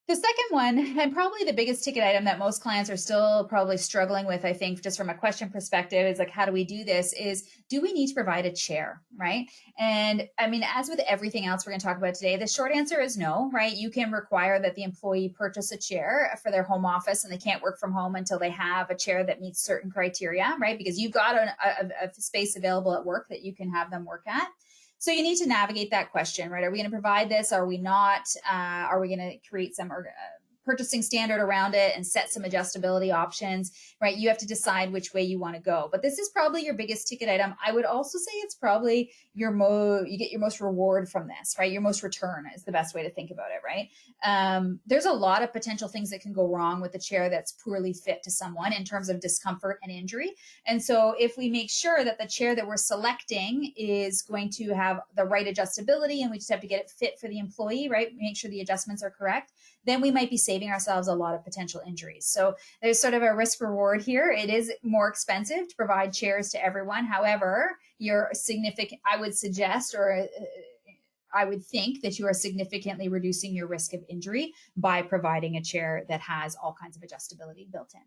The second one, and probably the biggest ticket item that most clients are still probably struggling with, I think, just from a question perspective, is like, how do we do this? Is, do we need to provide a chair, right? And I mean, as with everything else we're going to talk about today, the short answer is no, right? You can require that the employee purchase a chair for their home office, and they can't work from home until they have a chair that meets certain criteria, right? Because you've got a space available at work that you can have them work at. So you need to navigate that question, right? Are we going to provide this? Are we not? Are we going to create some purchasing standard around it and set some adjustability options, right? You have to decide which way you want to go. But this is probably your biggest ticket item. I would also say it's probably you get your most reward from this, right? Your most return is the best way to think about it, right? There's a lot of potential things that can go wrong with a chair that's poorly fit to someone in terms of discomfort and injury. And so if we make sure that the chair that we're selecting is going to have the right adjustability and we just have to get it fit for the employee, right? Make sure the adjustments are correct, then we might be saving ourselves a lot of potential injuries. So there's sort of a risk reward here. It is more expensive to provide chairs to everyone. However, I would suggest, or I would think that you are significantly reducing your risk of injury by providing a chair that has all kinds of adjustability built in.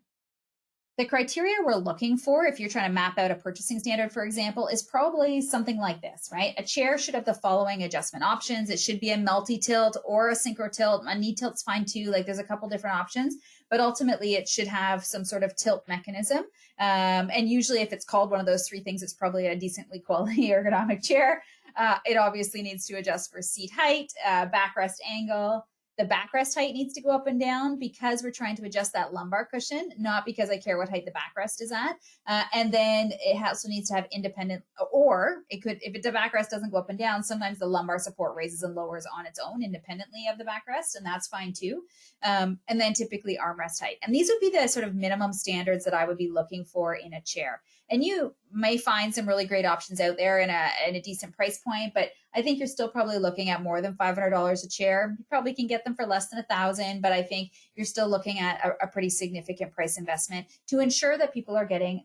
The criteria we're looking for, if you're trying to map out a purchasing standard, for example, is probably something like this, right? A chair should have the following adjustment options. It should be a multi-tilt or a synchro tilt. A knee tilt's fine too. Like, there's a couple different options, but ultimately it should have some sort of tilt mechanism. And usually if it's called one of those three things, it's probably a decently quality ergonomic chair. It obviously needs to adjust for seat height, backrest angle. The backrest height needs to go up and down because we're trying to adjust that lumbar cushion, not because I care what height the backrest is at. And then it also needs to have independent, or it could, if the backrest doesn't go up and down, sometimes the lumbar support raises and lowers on its own independently of the backrest, and that's fine too. And then typically armrest height. And these would be the sort of minimum standards that I would be looking for in a chair. And you may find some really great options out there in a decent price point, but I think you're still probably looking at more than $500 a chair. You probably can get them for less than $1,000, but I think you're still looking at a pretty significant price investment to ensure that people are getting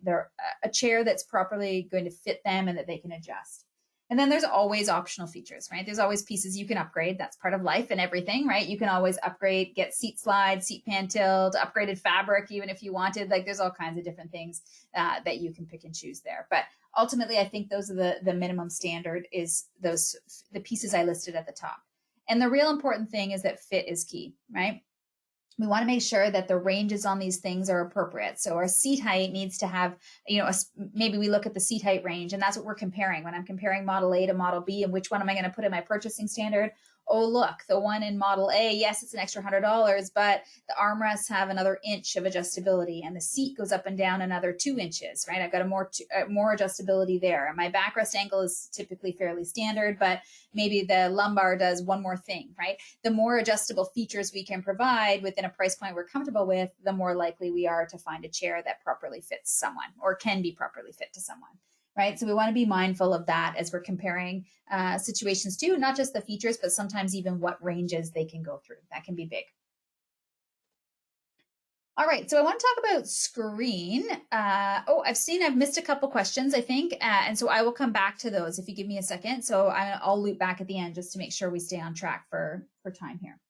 a chair that's properly going to fit them and that they can adjust. And then there's always optional features, right? There's always pieces you can upgrade. That's part of life and everything, right? You can always upgrade, get seat slide, seat pan tilt, upgraded fabric, even if you wanted. Like there's all kinds of different things that you can pick and choose there. But ultimately, I think those are the minimum standard is the pieces I listed at the top. And the real important thing is that fit is key, right? We want to make sure that the ranges on these things are appropriate. So our seat height needs to have, maybe we look at the seat height range, and that's what we're comparing. When I'm comparing Model A to Model B, and which one am I going to put in my purchasing standard? Oh, look, the one in Model A, yes, it's an extra $100, but the armrests have another inch of adjustability and the seat goes up and down another 2 inches, right? I've got more adjustability there. And my backrest angle is typically fairly standard, but maybe the lumbar does one more thing, right? The more adjustable features we can provide within a price point we're comfortable with, the more likely we are to find a chair that properly fits someone or can be properly fit to someone. Right. So we want to be mindful of that as we're comparing situations too, not just the features, but sometimes even what ranges they can go through. That can be big. All right. So I want to talk about screen. I've missed a couple questions, I think. And so I will come back to those if you give me a second. So I'll loop back at the end just to make sure we stay on track for time here.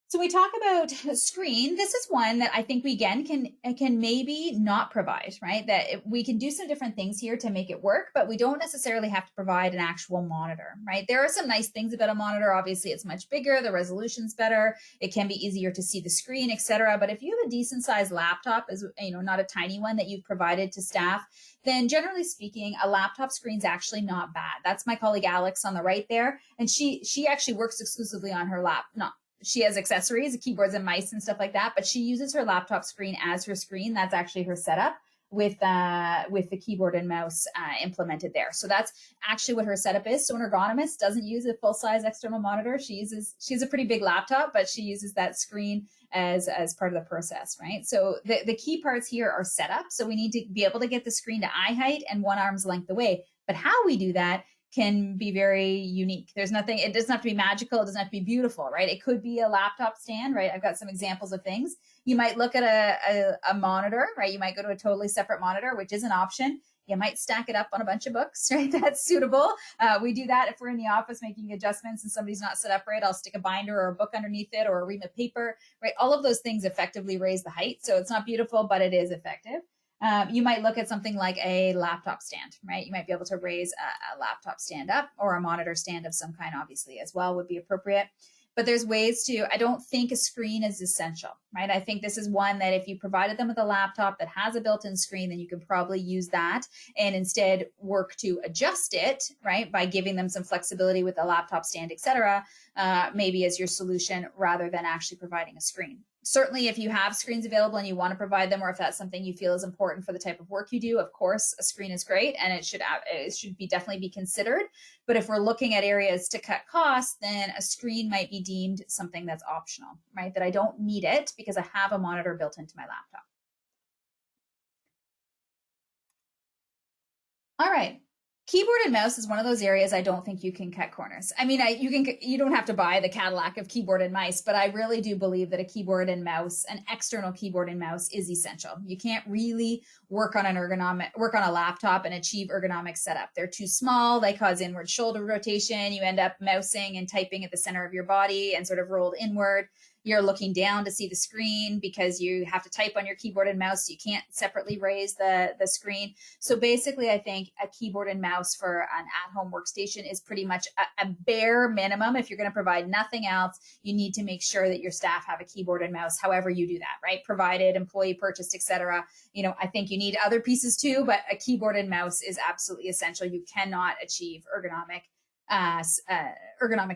So we talk about screen. This is one that I think we again can maybe not provide, right? That we can do some different things here to make it work, but we don't necessarily have to provide an actual monitor, right? There are some nice things about a monitor. Obviously, it's much bigger, the resolution's better, it can be easier to see the screen, etc. But if you have a decent sized laptop, as not a tiny one that you've provided to staff, then generally speaking, a laptop screen's actually not bad. That's my colleague Alex on the right there, and she actually works exclusively on her she has accessories, keyboards and mice and stuff like that, but she uses her laptop screen as her screen. That's actually her setup with the keyboard and mouse implemented there. So that's actually what her setup is. So an ergonomist doesn't use a full-size external monitor. She has a pretty big laptop, but she uses that screen as part of the process, right? So the key parts here are setup. So we need to be able to get the screen to eye height and one arm's length away. But how we do that can be very unique. It doesn't have to be magical. It doesn't have to be beautiful, right? It could be a laptop stand, right? I've got some examples of things. You might look at a monitor, right? You might go to a totally separate monitor, which is an option. You might stack it up on a bunch of books, right? That's suitable. We do that if we're in the office making adjustments and somebody's not set up right. I'll stick a binder or a book underneath it or a ream of paper, right? All of those things effectively raise the height. So it's not beautiful, but it is effective. You might look at something like a laptop stand, right? You might be able to raise a laptop stand up, or a monitor stand of some kind, obviously, as well would be appropriate. But there's ways I don't think a screen is essential, right? I think this is one that if you provided them with a laptop that has a built-in screen, then you can probably use that and instead work to adjust it, right? By giving them some flexibility with the laptop stand, et cetera, maybe as your solution rather than actually providing a screen. Certainly, if you have screens available and you want to provide them, or if that's something you feel is important for the type of work you do, of course, a screen is great and it should definitely be considered. But if we're looking at areas to cut costs, then a screen might be deemed something that's optional, right? That I don't need it because I have a monitor built into my laptop. All right. Keyboard and mouse is one of those areas I don't think you can cut corners. I mean, you don't have to buy the Cadillac of keyboard and mice, but I really do believe that a keyboard and mouse, an external keyboard and mouse, is essential. You can't really work on a laptop and achieve ergonomic setup. They're too small. They cause inward shoulder rotation. You end up mousing and typing at the center of your body and sort of rolled inward. you're looking down to see the screen because you have to type on your keyboard and mouse. So you can't separately raise the screen. So basically, I think a keyboard and mouse for an at-home workstation is pretty much a bare minimum. If you're going to provide nothing else, you need to make sure that your staff have a keyboard and mouse, however you do that, right? Provided, employee purchased, etc. I think you need other pieces too, but a keyboard and mouse is absolutely essential. You cannot achieve ergonomic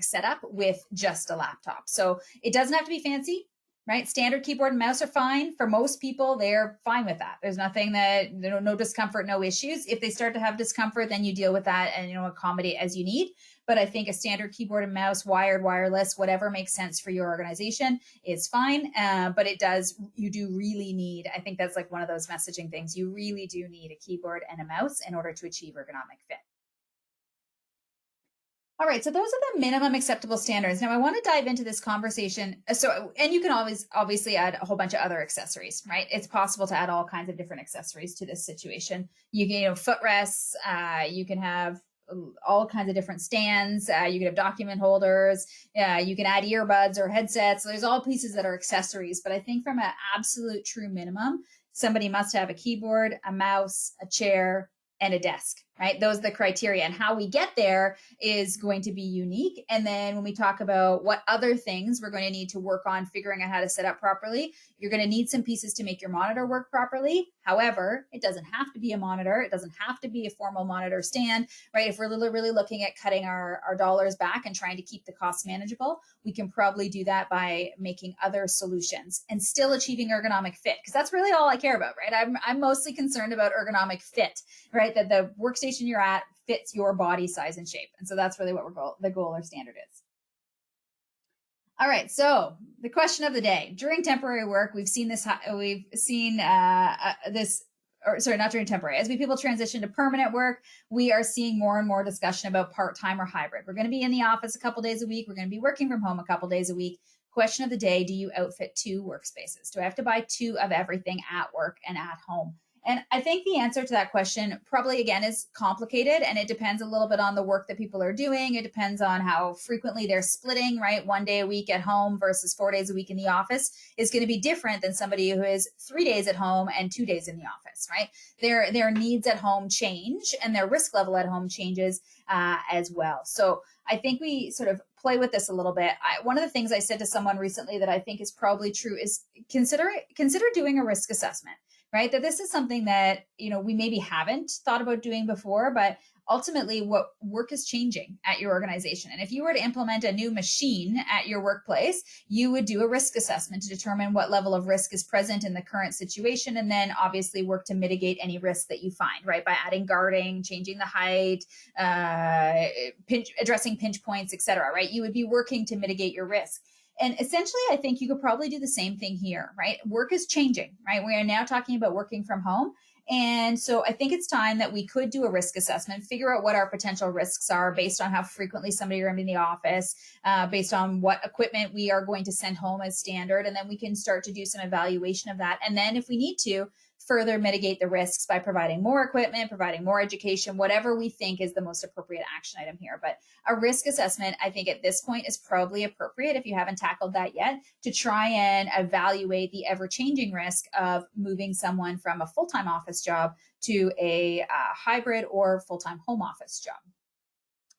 setup with just a laptop. So it doesn't have to be fancy, right? Standard keyboard and mouse are fine. For most people, they're fine with that. There's nothing that, no discomfort, no issues. If they start to have discomfort, then you deal with that and, accommodate as you need. But I think a standard keyboard and mouse, wired, wireless, whatever makes sense for your organization is fine. But you do really need, I think that's like one of those messaging things. You really do need a keyboard and a mouse in order to achieve ergonomic fit. All right, so those are the minimum acceptable standards. Now I want to dive into this conversation. And you can always obviously add a whole bunch of other accessories, right? It's possible to add all kinds of different accessories to this situation. You can, footrests, you can have all kinds of different stands. You can have document holders. You can add earbuds or headsets. So there's all pieces that are accessories. But I think from an absolute true minimum, somebody must have a keyboard, a mouse, a chair, and a desk, right? Those are the criteria. And how we get there is going to be unique. And then when we talk about what other things we're going to need to work on figuring out how to set up properly, you're going to need some pieces to make your monitor work properly. However, it doesn't have to be a monitor. It doesn't have to be a formal monitor stand, right? If we're really looking at cutting our dollars back and trying to keep the costs manageable, we can probably do that by making other solutions and still achieving ergonomic fit. Because that's really all I care about, right? I'm mostly concerned about ergonomic fit, right? That the workstation you're at fits your body size and shape. And so that's really what the goal or standard is. All right. So the question of the day: during temporary work, we've seen this, not during temporary, as people transition to permanent work, we are seeing more and more discussion about part-time or hybrid. We're going to be in the office a couple days a week. We're going to be working from home a couple days a week. Question of the day: do you outfit two workspaces? Do I have to buy two of everything at work and at home? And I think the answer to that question probably, again, is complicated, and it depends a little bit on the work that people are doing. It depends on how frequently they're splitting, right? 1 day a week at home versus 4 days a week in the office is going to be different than somebody who is 3 days at home and 2 days in the office, right? Their needs at home change, and their risk level at home changes as well. So I think we sort of play with this a little bit. One of the things I said to someone recently that I think is probably true is consider doing a risk assessment. Right? That this is something that, we maybe haven't thought about doing before, but ultimately what work is changing at your organization. And if you were to implement a new machine at your workplace, you would do a risk assessment to determine what level of risk is present in the current situation, and then obviously work to mitigate any risk that you find, right? By adding guarding, changing the height, addressing pinch points, et cetera, right? You would be working to mitigate your risk. And essentially, I think you could probably do the same thing here, right? Work is changing, right? We are now talking about working from home. And so I think it's time that we could do a risk assessment, figure out what our potential risks are based on how frequently somebody are in the office, based on what equipment we are going to send home as standard. And then we can start to do some evaluation of that. And then if we need to, further mitigate the risks by providing more equipment, providing more education, whatever we think is the most appropriate action item here. But a risk assessment, I think at this point is probably appropriate, if you haven't tackled that yet, to try and evaluate the ever-changing risk of moving someone from a full-time office job to a hybrid or full-time home office job.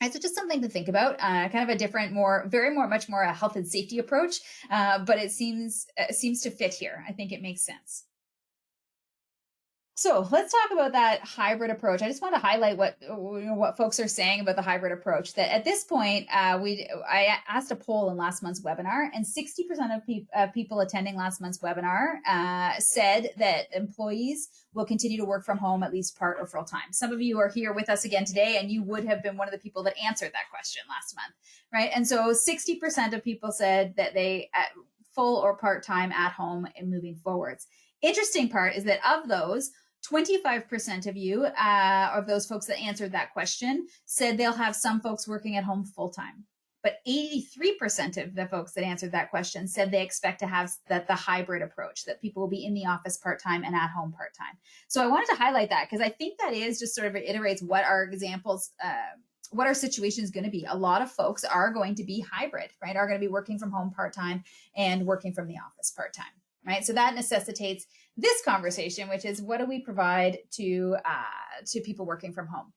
Right, so just something to think about, kind of a different, much more a health and safety approach, but it seems to fit here. I think it makes sense. So let's talk about that hybrid approach. I just want to highlight what folks are saying about the hybrid approach. That at this point, I asked a poll in last month's webinar, and 60% of people attending last month's webinar said that employees will continue to work from home at least part or full time. Some of you are here with us again today, and you would have been one of the people that answered that question last month, right? And so 60% of people said that they full or part time at home and moving forwards. Interesting part is that of those, 25% of you, of those folks that answered that question, said they'll have some folks working at home full time. But 83% of the folks that answered that question said they expect to have the hybrid approach, that people will be in the office part-time and at home part-time. So I wanted to highlight that because I think that is just sort of reiterates what our examples what our situation is going to be. A lot of folks are going to be hybrid, right? Are going to be working from home part-time and working from the office part-time, right? So that necessitates this conversation, which is what do we provide to people working from home?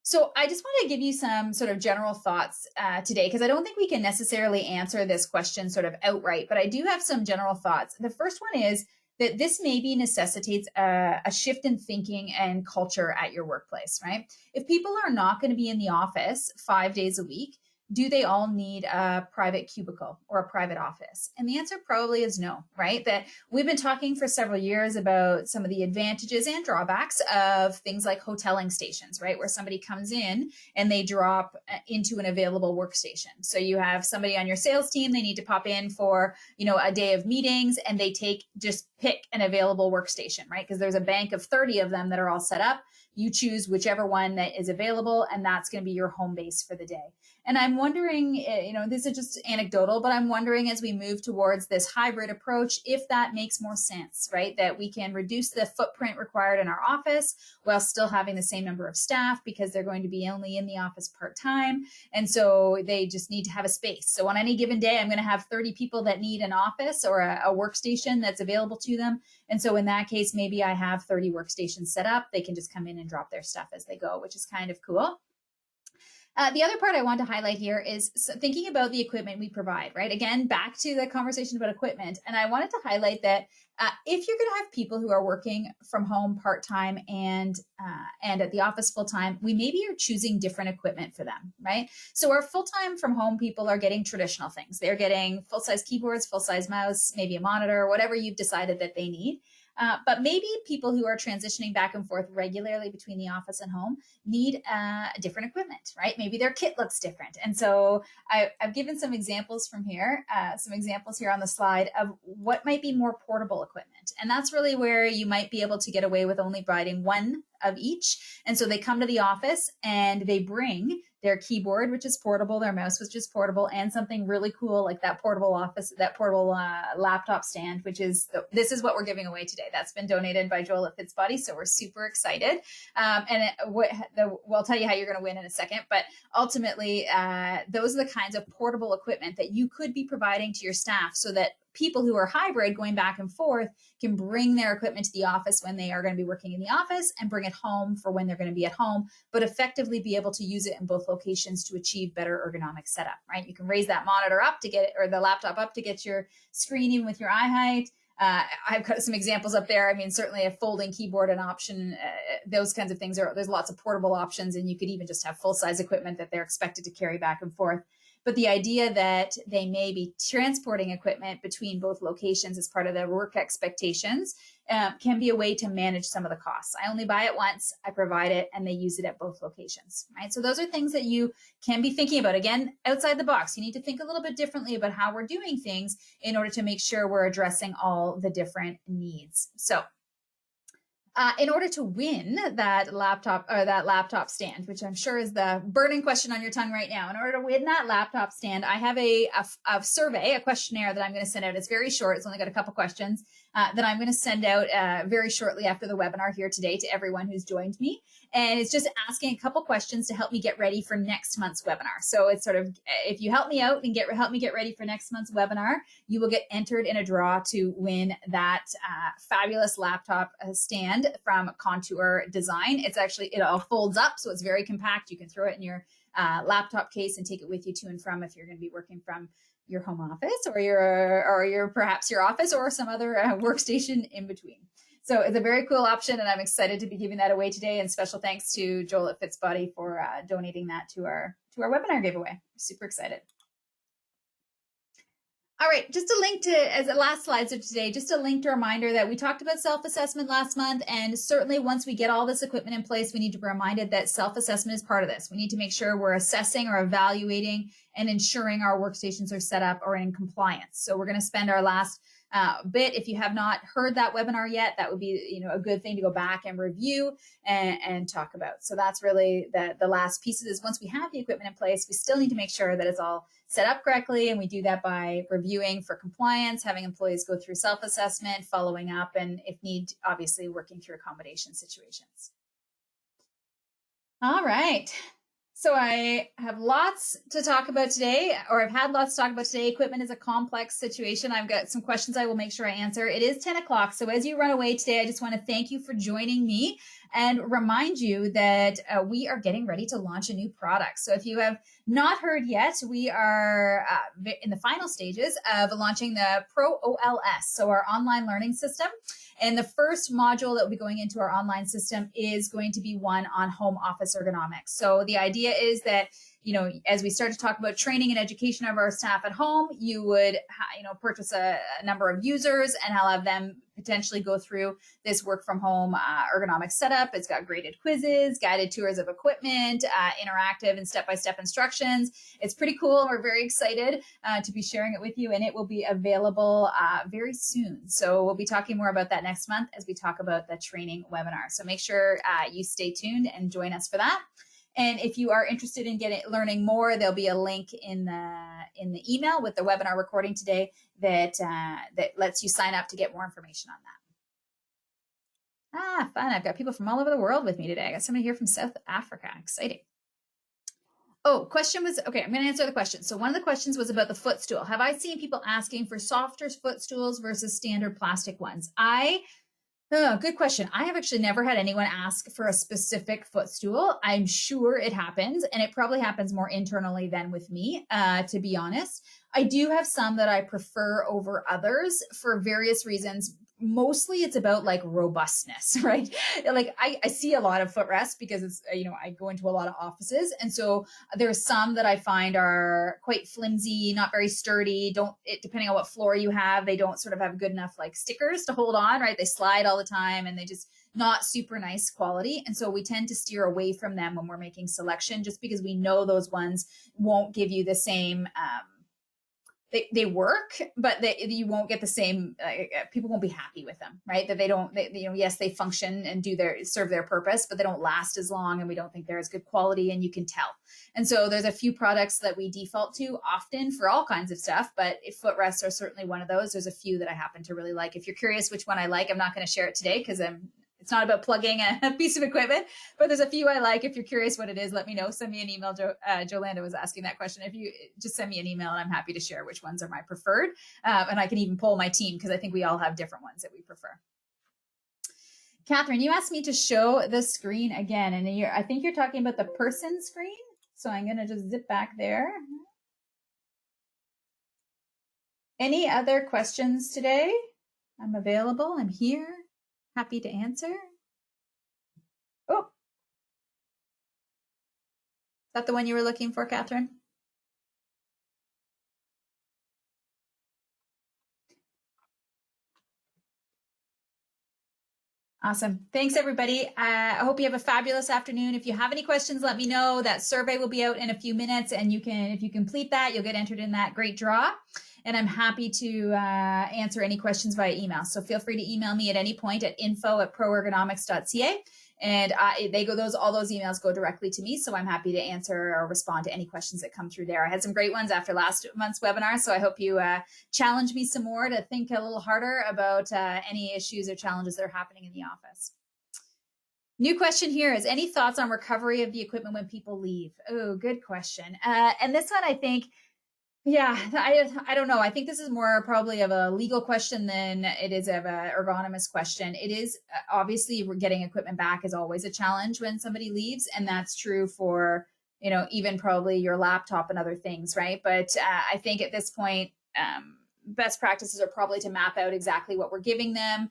So I just want to give you some sort of general thoughts today, because I don't think we can necessarily answer this question sort of outright, but I do have some general thoughts. The first one is that this maybe necessitates a shift in thinking and culture at your workplace, right? If people are not going to be in the office 5 days a week, do they all need a private cubicle or a private office? And the answer probably is no, right? That we've been talking for several years about some of the advantages and drawbacks of things like hoteling stations, right? Where somebody comes in and they drop into an available workstation. So you have somebody on your sales team, they need to pop in for, a day of meetings, and they just pick an available workstation, right? Because there's a bank of 30 of them that are all set up. You choose whichever one that is available, and that's going to be your home base for the day. And I'm wondering, this is just anecdotal, but I'm wondering as we move towards this hybrid approach, if that makes more sense, right? That we can reduce the footprint required in our office while still having the same number of staff, because they're going to be only in the office part-time. And so they just need to have a space. So on any given day, I'm going to have 30 people that need an office or a workstation that's available to them. And so in that case, maybe I have 30 workstations set up. They can just come in and drop their stuff as they go, which is kind of cool. The other part I want to highlight here is thinking about the equipment we provide, right? Again, back to the conversation about equipment. And I wanted to highlight that if you're going to have people who are working from home part-time and at the office full-time, we maybe are choosing different equipment for them, right? So our full-time from home people are getting traditional things. They're getting full-size keyboards, full-size mouse, maybe a monitor, whatever you've decided that they need. But maybe people who are transitioning back and forth regularly between the office and home need different equipment, right? Maybe their kit looks different. And so I've given some examples from here, some examples here on the slide of what might be more portable equipment. And that's really where you might be able to get away with only providing one of each. And so they come to the office and they bring their keyboard, which is portable, their mouse, which is portable, and something really cool like that portable laptop stand, this is what we're giving away today. That's been donated by Joel at Fitzbody, so we're super excited. We'll tell you how you're going to win in a second, but ultimately, those are the kinds of portable equipment that you could be providing to your staff so that people who are hybrid going back and forth can bring their equipment to the office when they are going to be working in the office and bring it home for when they're going to be at home, but effectively be able to use it in both locations to achieve better ergonomic setup, right? You can raise that monitor up to get it, or the laptop up to get your screen even with your eye height. I've got some examples up there. I mean, certainly a folding keyboard, an option, those kinds of things there's lots of portable options, and you could even just have full-size equipment that they're expected to carry back and forth. But the idea that they may be transporting equipment between both locations as part of their work expectations can be a way to manage some of the costs. I only buy it once, I provide it, and they use it at both locations, right? So those are things that you can be thinking about. Again, outside the box, you need to think a little bit differently about how we're doing things in order to make sure we're addressing all the different needs. So in order to win that laptop stand, which I'm sure is the burning question on your tongue right now, in order to win that laptop stand, I have a survey, a questionnaire that I'm going to send out. It's very short. It's only got a couple questions that I'm going to send out very shortly after the webinar here today to everyone who's joined me. And it's just asking a couple questions to help me get ready for next month's webinar. So it's sort of, if you help me out and help me get ready for next month's webinar, you will get entered in a draw to win that fabulous laptop stand from Contour Design. It all folds up, so it's very compact. You can throw it in your laptop case and take it with you to and from if you're going to be working from your home office or perhaps your office or some other workstation in between. So it's a very cool option, and I'm excited to be giving that away today. And special thanks to Joel at Fitzbody for donating that to our webinar giveaway. Super excited. All right, just a link to, as the last slides of today, just a link to reminder that we talked about self-assessment last month. And certainly once we get all this equipment in place, we need to be reminded that self-assessment is part of this. We need to make sure we're assessing or evaluating and ensuring our workstations are set up or in compliance. So we're going to spend our last bit. If you have not heard that webinar yet, that would be a good thing to go back and review and talk about. So that's really the last piece of this. Once we have the equipment in place, we still need to make sure that it's all set up correctly, and we do that by reviewing for compliance, having employees go through self-assessment, following up, and if need, obviously working through accommodation situations. All right. So I have lots to talk about today, or I've had lots to talk about today. Equipment is a complex situation. I've got some questions I will make sure I answer. It is 10 o'clock. So as you run away today, I just want to thank you for joining me and remind you that we are getting ready to launch a new product. So if you have not heard yet, we are in the final stages of launching the Pro OLS, so our online learning system. And the first module that will be going into our online system is going to be one on home office ergonomics. So the idea is that, as we start to talk about training and education of our staff at home, you would, purchase a number of users and I'll have them potentially go through this work from home ergonomic setup. It's got graded quizzes, guided tours of equipment, interactive and step-by-step instructions. It's pretty cool. We're very excited to be sharing it with you, and it will be available very soon. So we'll be talking more about that next month as we talk about the training webinar. So make sure you stay tuned and join us for that. And if you are interested in learning more, there'll be a link in the email with the webinar recording today that lets you sign up to get more information on that. Fun. I've got people from all over the world with me today. I got somebody here from South Africa. Exciting. Oh, question was, okay, I'm going to answer the question. So one of the questions was about the footstool. Have I seen people asking for softer footstools versus standard plastic ones? Good question. I have actually never had anyone ask for a specific footstool. I'm sure it happens, and it probably happens more internally than with me, to be honest. I do have some that I prefer over others for various reasons. Mostly it's about like robustness, right? Like I see a lot of footrests because it's, I go into a lot of offices. And so there's some that I find are quite flimsy, not very sturdy. Depending on what floor you have, they don't sort of have good enough like stickers to hold on, right? They slide all the time and they just not super nice quality. And so we tend to steer away from them when we're making selection, just because we know those ones won't give you the same, they work, but you won't get the same, people won't be happy with them, right? That yes, they function and serve their purpose, but they don't last as long. And we don't think they're as good quality, and you can tell. And so there's a few products that we default to often for all kinds of stuff, but footrests are certainly one of those. There's a few that I happen to really like. If you're curious which one I like, I'm not going to share it today because it's not about plugging a piece of equipment, but there's a few I like. If you're curious what it is, let me know. Send me an email. Jolanda was asking that question. If you just send me an email, and I'm happy to share which ones are my preferred. And I can even poll my team because I think we all have different ones that we prefer. Catherine, you asked me to show the screen again, and I think you're talking about the person screen. So I'm going to just zip back there. Any other questions today? I'm available. I'm here. Happy to answer. Oh, is that the one you were looking for, Catherine? Awesome. Thanks, everybody. I hope you have a fabulous afternoon. If you have any questions, let me know. That survey will be out in a few minutes, and if you complete that, you'll get entered in that great draw. And I'm happy to answer any questions via email. So feel free to email me at any point at info@proergonomics.ca. And all those emails go directly to me. So I'm happy to answer or respond to any questions that come through there. I had some great ones after last month's webinar. So I hope you challenge me some more to think a little harder about any issues or challenges that are happening in the office. New question here is, any thoughts on recovery of the equipment when people leave? Oh, good question. And this one, I think, yeah, I don't know. I think this is more probably of a legal question than it is of an ergonomist question. It is obviously getting equipment back is always a challenge when somebody leaves. And that's true for, even probably your laptop and other things, right? But I think at this point, best practices are probably to map out exactly what we're giving them.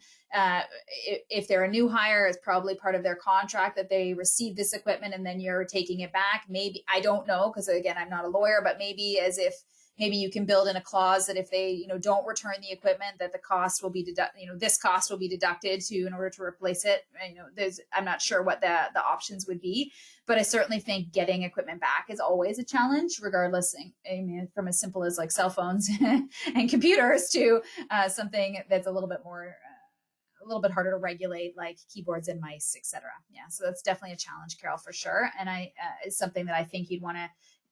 If they're a new hire, it's probably part of their contract that they receive this equipment and then you're taking it back. Maybe, I don't know, because again, I'm not a lawyer, but maybe maybe you can build in a clause that if they, don't return the equipment, that the cost will be this cost will be deducted in order to replace it. I'm not sure what the options would be, but I certainly think getting equipment back is always a challenge, regardless. I mean, from as simple as like cell phones and computers to something that's a little bit harder to regulate, like keyboards and mice, etc. Yeah, so that's definitely a challenge, Carol, for sure. And it's something that I think you'd want to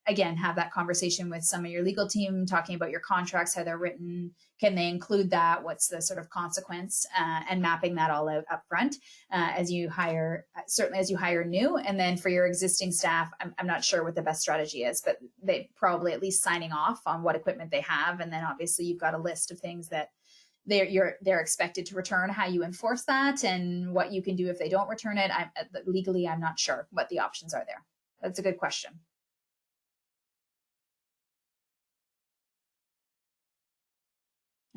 again, have that conversation with some of your legal team, talking about your contracts, how they're written. Can they include that? What's the sort of consequence? And mapping that all out up front as you hire, certainly as you hire new. And then for your existing staff, I'm not sure what the best strategy is, but they probably at least signing off on what equipment they have. And then obviously you've got a list of things that they're expected to return, how you enforce that, and what you can do if they don't return it. Legally, I'm not sure what the options are there. That's a good question.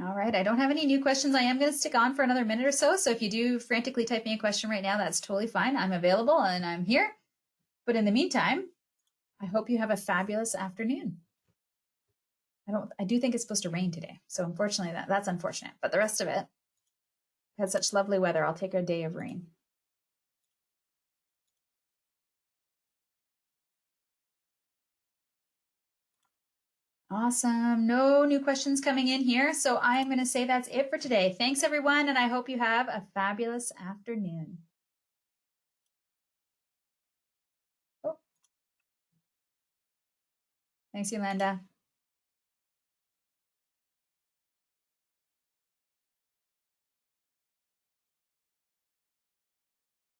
All right. I don't have any new questions. I am going to stick on for another minute or so. So if you do frantically type me a question right now, that's totally fine. I'm available and I'm here. But in the meantime, I hope you have a fabulous afternoon. I do think it's supposed to rain today. So unfortunately, that's unfortunate. But the rest of it had such lovely weather. I'll take a day of rain. Awesome. No new questions coming in here. So I'm going to say that's it for today. Thanks, everyone. And I hope you have a fabulous afternoon. Oh. Thanks, Yolanda.